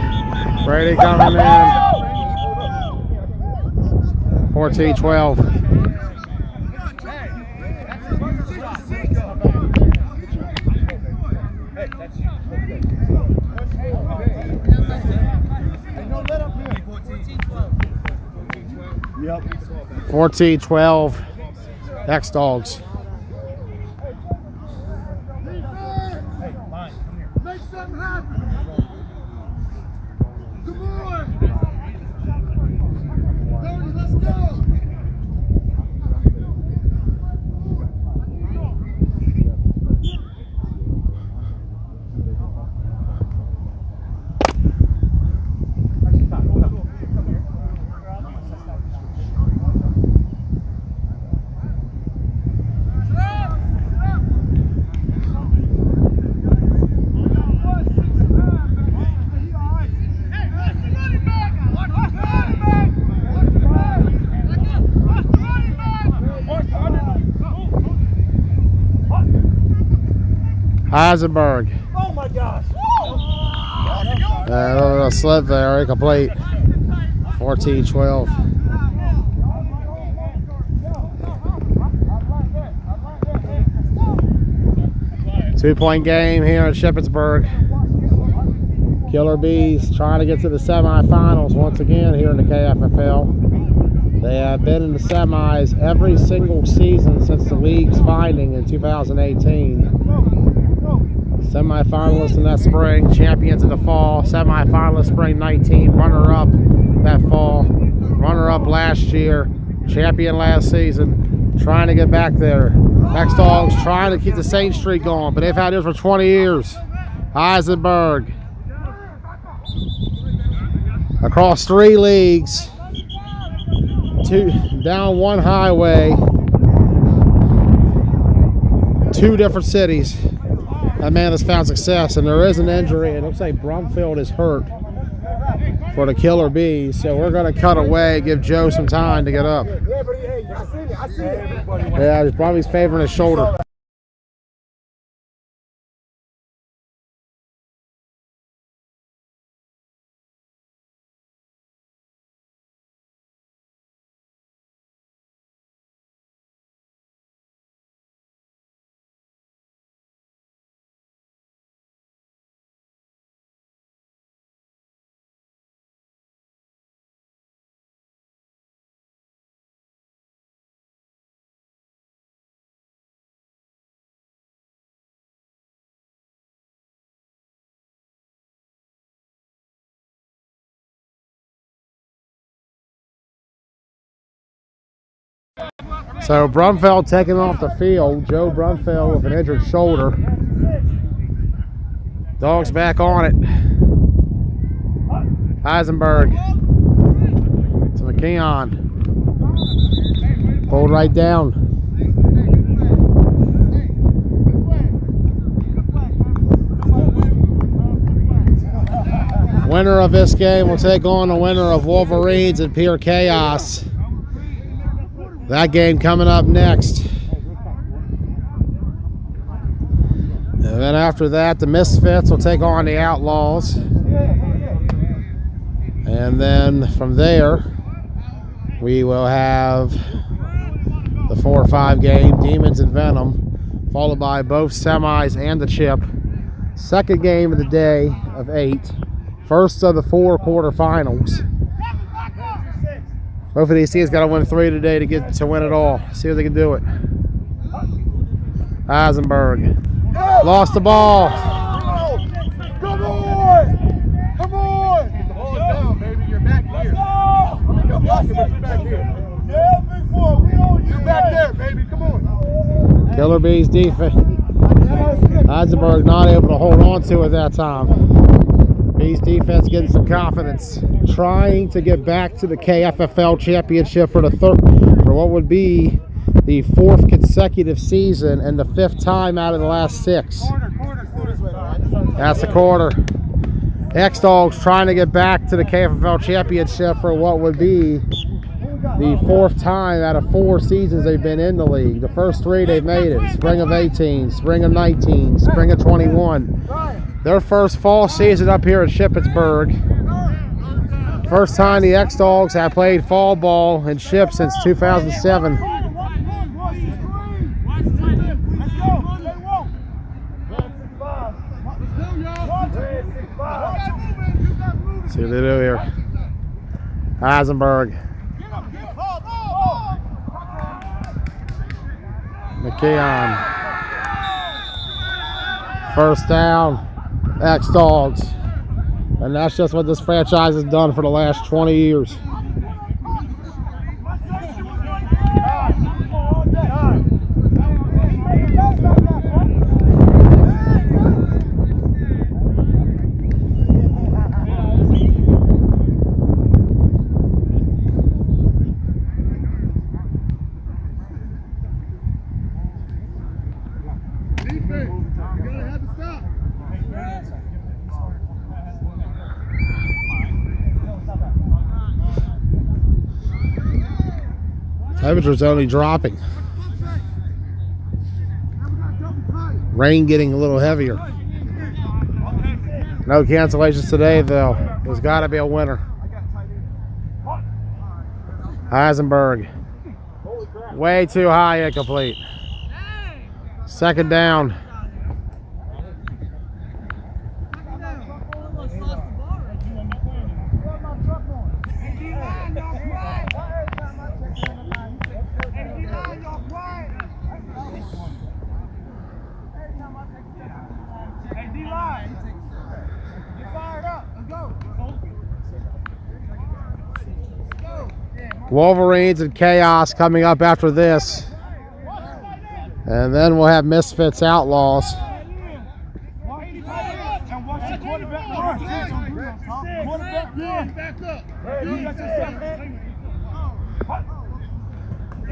Brady coming in. 14-12. Yep. 14-12. X-Dawgs. Make something happen. Come on. 30, let's go. Eisenberg. Oh my gosh. A little slip there, incomplete. 14-12. 2-point game here in Shippensburg. Killer Bees trying to get to the semifinals once again here in the KFFL. They have been in the semis every single season since the league's finding in 2018. Semifinalists in that spring, champions in the fall, semifinalist spring 19, runner-up that fall, runner-up last year, champion last season, trying to get back there. X-Dawgs trying to keep the Saint streak going, but they've had this for 20 years. Eisenberg. Across 3 leagues, 2 down 1 highway, 2 different cities. That man has found success, and there is an injury. It looks like Brumfield is hurt for the Killer Bees, so we're going to cut away, give Joe some time to get up. Yeah, he's probably favoring his shoulder. So Brumfeld taking off the field. Joe Brumfeld with an injured shoulder. Dogs back on it. Eisenberg to McKeon. Pulled right down. Winner of this game will take on the winner of Wolverines and Pure Chaos. That game coming up next. And then after that, the Misfits will take on the Outlaws. And then from there, we will have the 4-5 game, Demons and Venom, followed by both semis and the chip. Second game of the day of 8. First of the 4 quarterfinals. Both of these teams got to win 3 today to get to win it all. See if they can do it. Eisenberg lost the ball. Come on! Come on! The ball is down, baby. You're back here. You're back here. Yeah, big boy. We on you. You're back there, baby. Come on. Killer Bees defense. Eisenberg not able to hold on to it that time. Bees defense getting some confidence, trying to get back to the KFFL championship for what would be the 4th consecutive season and the 5th time out of the last 6. That's the quarter. X-Dawgs trying to get back to the KFFL championship for what would be the 4th time out of 4 seasons they've been in the league. The first 3 they've made it. Spring of 18, spring of 19, spring of 21. Their first fall season up here at Shippensburg. First time the X-Dawgs have played fall ball and ship since 2007. See what they do here. Eisenberg. McKeon. First down, X-Dawgs. And that's just what this franchise has done for the last 20 years. Temperature's only dropping. Rain getting a little heavier. No cancellations today, though. There's got to be a winner. Eisenberg. Way too high, incomplete. Second down. Wolverines and Chaos coming up after this. And then we'll have Misfits Outlaws.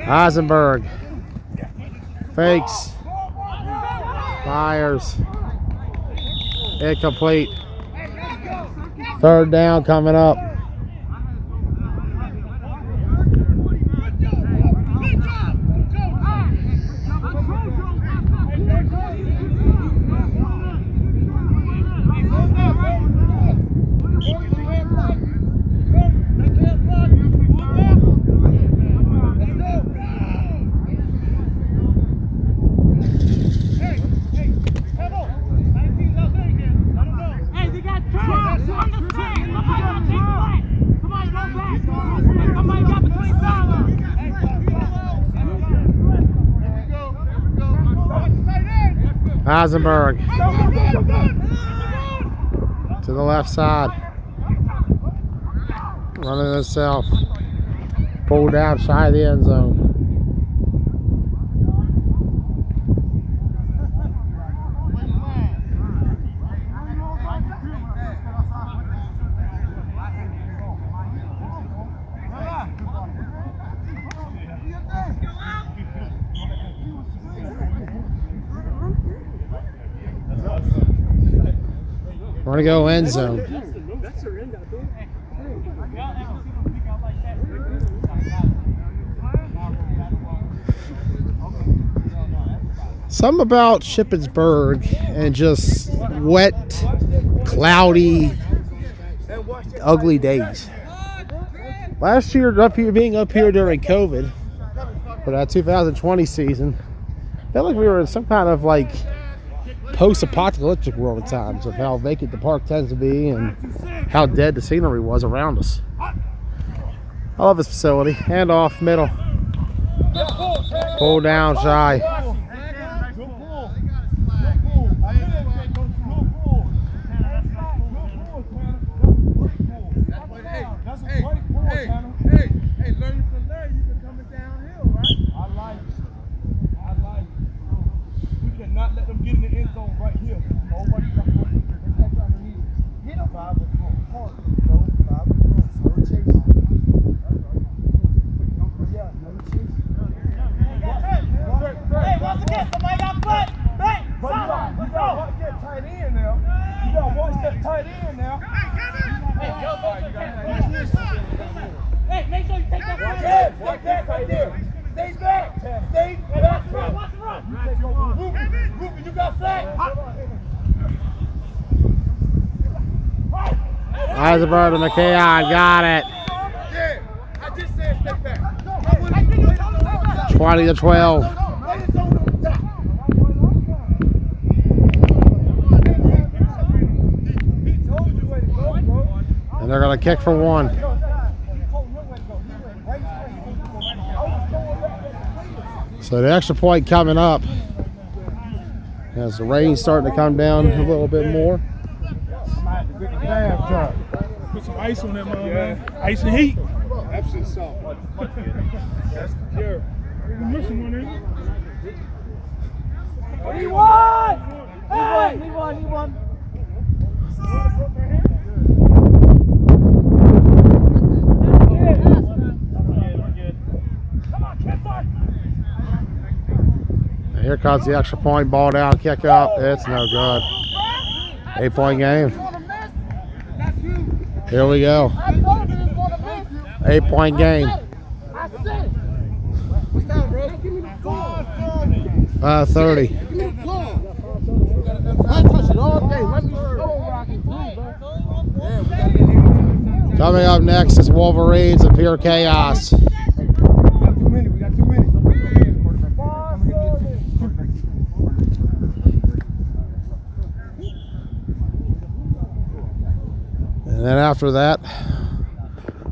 Eisenberg. Fakes. Fires. Incomplete. Third down coming up. Eisenberg to the left side, running himself, pulled out shy of the end zone. We're gonna go end zone. Something about Shippensburg and just wet, cloudy, ugly days. Last year, being up here during COVID for that 2020 season, I felt like we were in some kind of like post-apocalyptic world at times, of how vacant the park tends to be and how dead the scenery was around us. I love this facility. Hand off, middle. Pull down, shy. Eisenberg to McKeon, got it. Yeah, I just said step back. 20-12. And they're going to kick for one. So the extra point coming up as the rain's starting to come down a little bit more. Put some ice on that mother, man. Ice and heat. Epsom salt. That's pure. You're missing one, ain't you? He won! Hey! He won. And here comes the extra point, ball down, kick up. It's no good. 8-point game. Here we go. 8-point game. 5:30. Coming up next is Wolverines and Pure Chaos. We got too many. And then after that,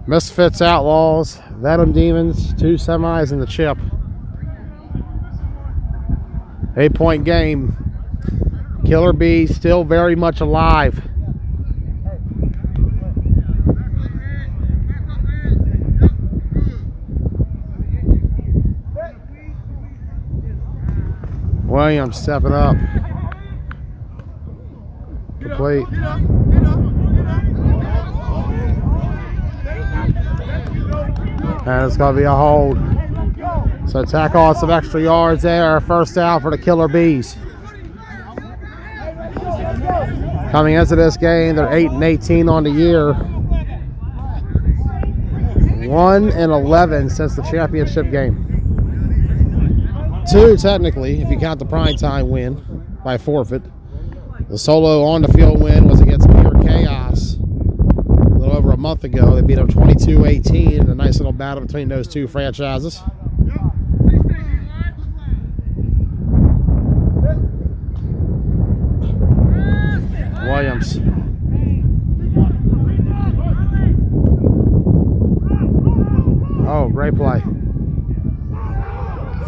Misfits, Outlaws, Venom Demons, 2 semis in the chip. 8-point game. Killer Bees still very much alive. Williams stepping up. Complete. And it's going to be a hold. So tack on some extra yards there. First down for the Killer Bees. Coming into this game, they're 8-18 on the year. 1-11 since the championship game. 2 technically, if you count the primetime win by forfeit. The solo on the field win was against Pure Chaos a little over a month ago. They beat them 22-18 in a nice little battle between those 2 franchises. Williams. Oh, great play.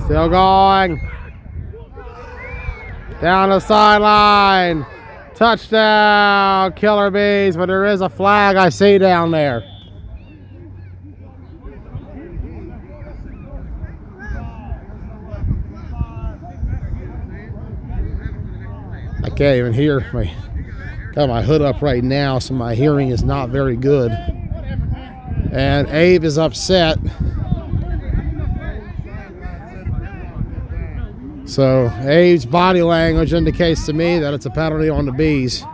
Still going. Down the sideline. Touchdown, Killer Bees, but there is a flag I see down there. I can't even hear me. Got my hood up right now, so my hearing is not very good. And Abe is upset. So Abe's body language indicates to me that it's a penalty on the Bees.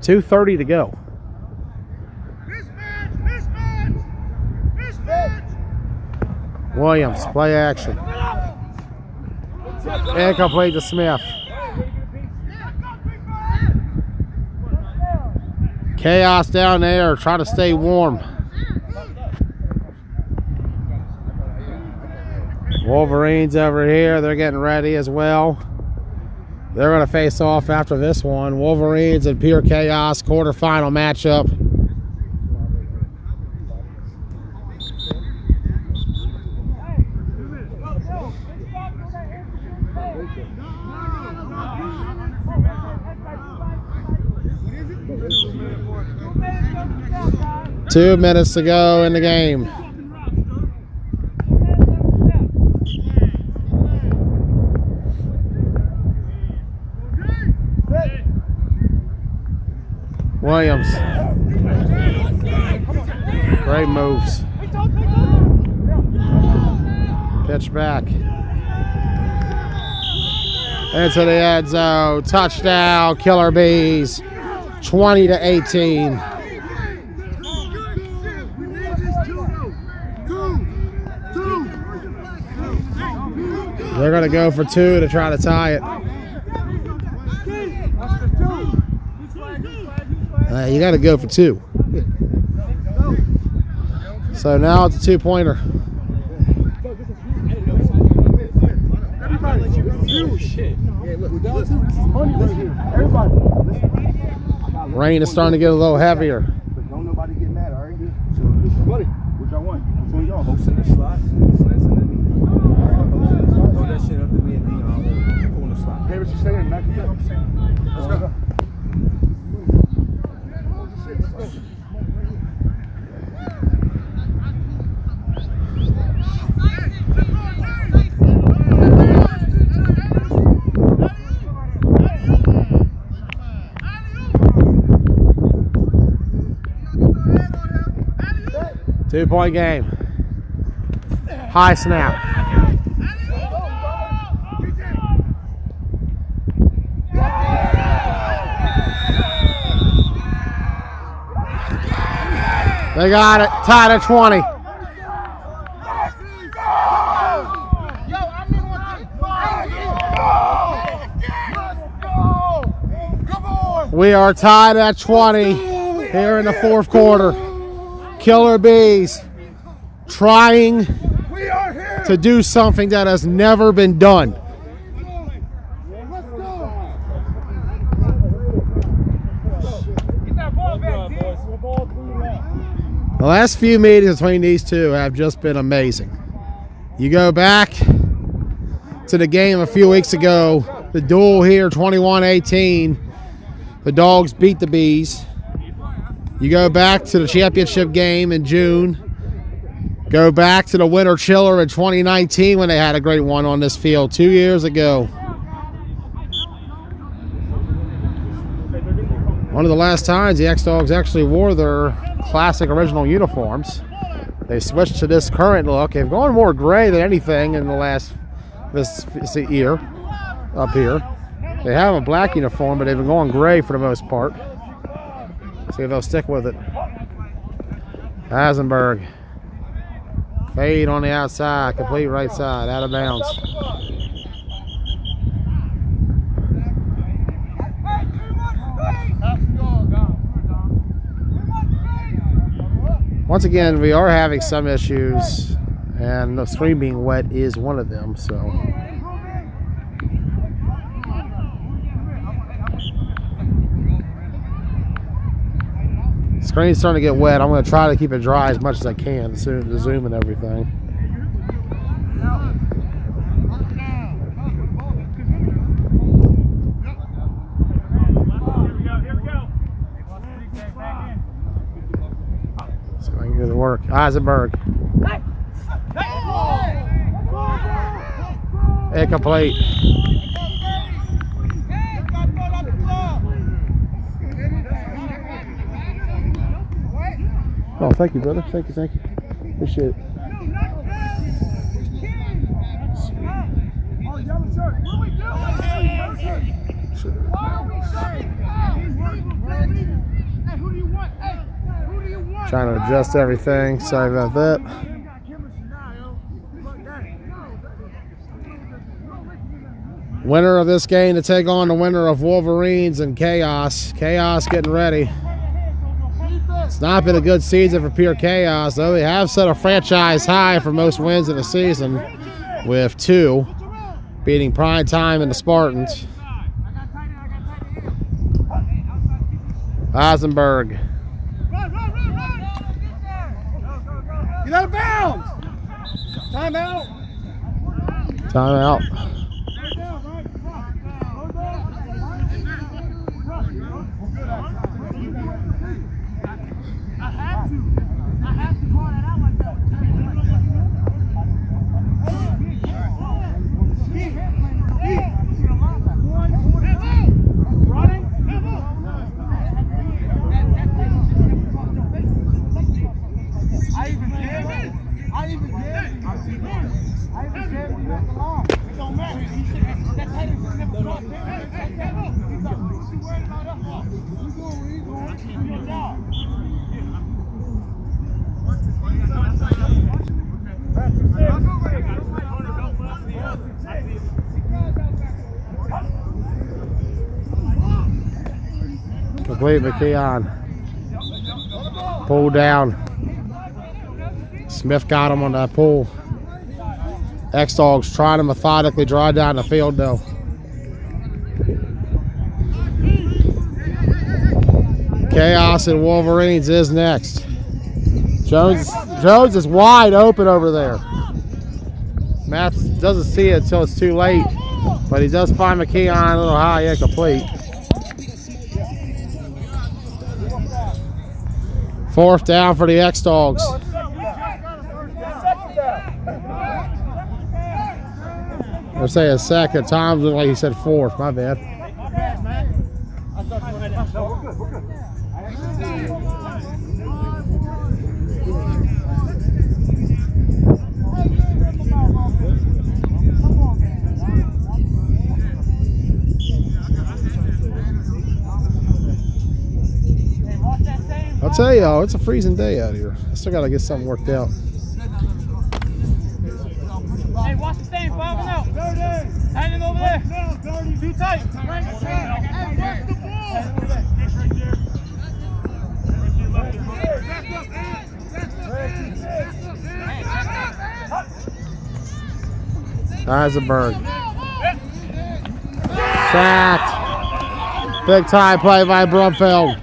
.230 to go. Williams, play action. Incomplete to Smith. Chaos down there, trying to stay warm. Wolverines over here, they're getting ready as well. They're going to face off after this one. Wolverines and Pure Chaos quarterfinal matchup. Two minutes to go in the game. Williams. Great moves. Pitch back. Into the end zone. Touchdown, Killer Bees. 20-18. They're going to go for 2 to try to tie it. You got to go for 2. So now it's a 2-pointer. Rain is starting to get a little heavier. Don't nobody get mad, all right? Buddy, what y'all want? What's on y'all? Post in the slot. Slants underneath. Throw that shit up to me and then pull in the slot. Hey, what you saying? Back it up. Let's go. Two-point game. High snap. They got it. Tied at 20. We are tied at 20 here in the fourth quarter. Killer Bees trying to do something that has never been done. The last few meetings between these two have just been amazing. You go back to the game a few weeks ago, the duel here, 21-18. The Dogs beat the Bees. You go back to the championship game in June. Go back to the Winter Chiller in 2019 when they had a great one on this field 2 years ago. One of the last times the X-Dawgs actually wore their classic original uniforms. They switched to this current look. They've gone more gray than anything in the last this year up here. They have a black uniform, but they've been going gray for the most part. See if they'll stick with it. Eisenberg. Fade on the outside. Complete right side. Out of bounds. Once again, we are having some issues, and the screen being wet is one of them, so. Screen's starting to get wet. I'm going to try to keep it dry as much as I can, the zoom and everything. So I can get it to work. Eisenberg. Incomplete. Oh, thank you, brother. Thank you. Appreciate it. Trying to adjust everything. Sorry about that. Winner of this game to take on the winner of Wolverines and Chaos. Chaos getting ready. It's not been a good season for Pure Chaos, though. They have set a franchise high for most wins in the season with 2, beating Prime Time and the Spartans. Eisenberg. Get out of bounds! Timeout! Timeout. Complete McKeon. Pull down. Smith got him on that pull. X-Dawgs trying to methodically drive down the field though. Chaos and Wolverines is next. Jones is wide open over there. Matt doesn't see it until it's too late, but he does find McKeon a little high incomplete. Fourth down for the X-Dawgs. They're saying second. Times look like he said fourth. My bad. I'll tell y'all, it's a freezing day out here. I still got to get something worked out. Hey, watch the same, 5-0. Tighten him over there. Too tight. Eisenberg. Sacked. Big time play by Brumfeld.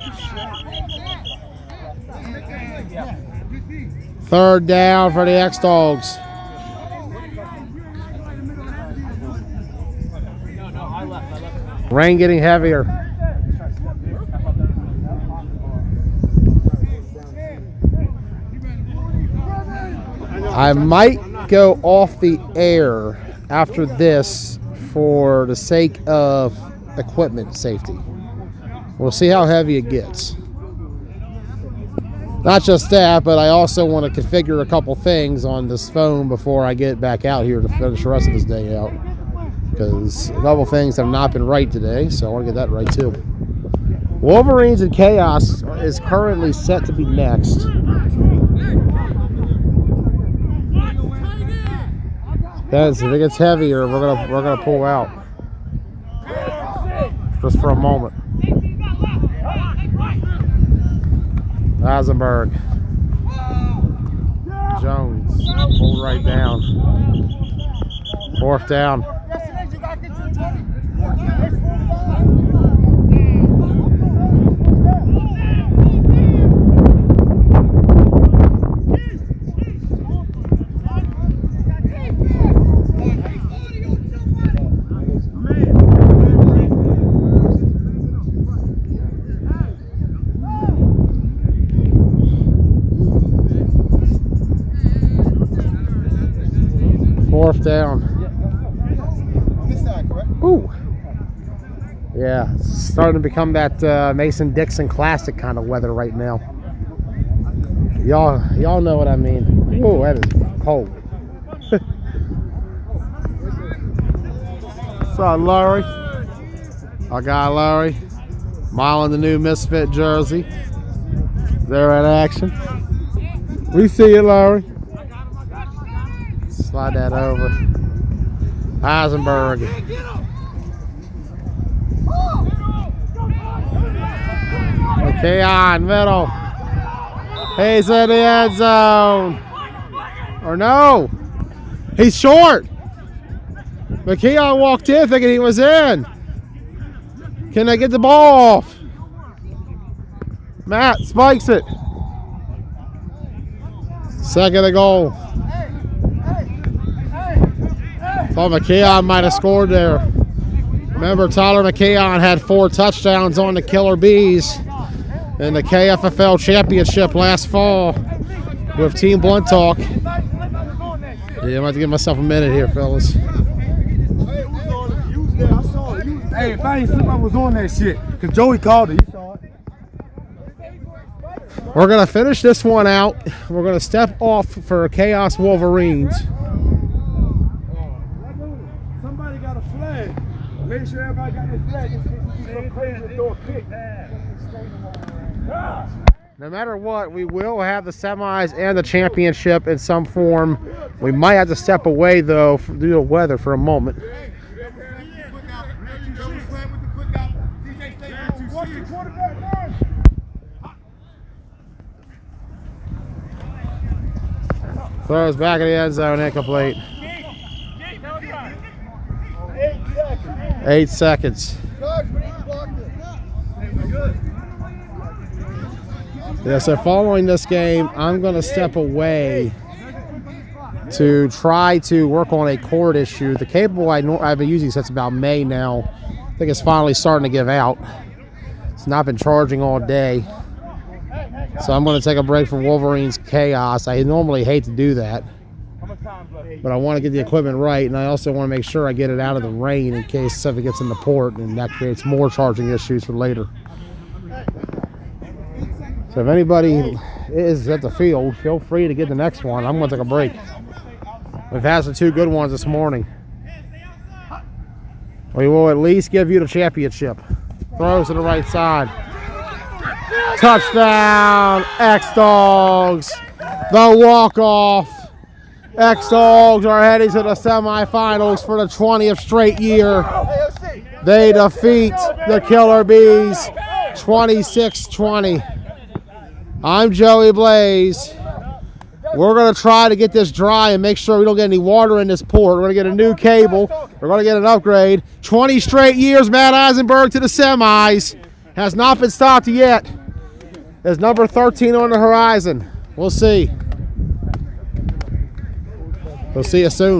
Third down for the X-Dawgs. Rain getting heavier. I might go off the air after this for the sake of equipment safety. We'll see how heavy it gets. Not just that, but I also want to configure a couple things on this phone before I get back out here to finish the rest of this day out. Because a couple things have not been right today, so I want to get that right too. Wolverines and Chaos is currently set to be next. Guys, if it gets heavier, we're gonna pull out just for a moment. Eisenberg. Jones. Pulled right down. Fourth down. Fourth down. Ooh. Yeah, it's starting to become that Mason-Dixon Classic kind of weather right now. Y'all know what I mean. Ooh, that is cold. What's up, Larry? Our guy Larry, modeling the new Misfit jersey. They're in action. We see you, Larry. Slide that over. Eisenberg. Okay, on middle. He's in the end zone. Or no. He's short. McKeon walked in thinking he was in. Can they get the ball off? Matt spikes it. Second and goal. Thought McKeon might have scored there. Remember, Tyler McKeon had 4 touchdowns on the Killer Bees in the KFFL championship last fall with Team Blunt Talk. Yeah, I'm about to give myself a minute here, fellas. Hey, if I ain't slip, I was on that shit. Because Joey called it. You saw it. We're going to finish this one out. We're going to step off for Chaos Wolverines. Somebody got a flag. Make sure everybody got their flag just in case you do something crazy and throw a kick. No matter what, we will have the semis and the championship in some form. We might have to step away, though, due to weather for a moment. Throws back in the end zone, incomplete. 8 seconds. Yeah, so following this game, I'm going to step away to try to work on a cord issue. The cable I've been using since about May now, I think it's finally starting to give out. It's not been charging all day. So I'm going to take a break from Wolverine's chaos. I normally hate to do that, but I want to get the equipment right, and I also want to make sure I get it out of the rain in case something gets in the port, and that creates more charging issues for later. So if anybody is at the field, feel free to get the next one. I'm going to take a break. We've had some 2 good ones this morning. We will at least give you the championship. Throws to the right side. Touchdown, X-Dawgs. The walk-off. X-Dawgs are heading to the semifinals for the 20th straight year. They defeat the Killer Bees 26-20. I'm Joey Blaze. We're going to try to get this dry and make sure we don't get any water in this port. We're going to get a new cable. We're going to get an upgrade. 20 straight years, Matt Eisenberg to the semis. Has not been stopped yet. There's number 13 on the horizon. We'll see. We'll see you soon.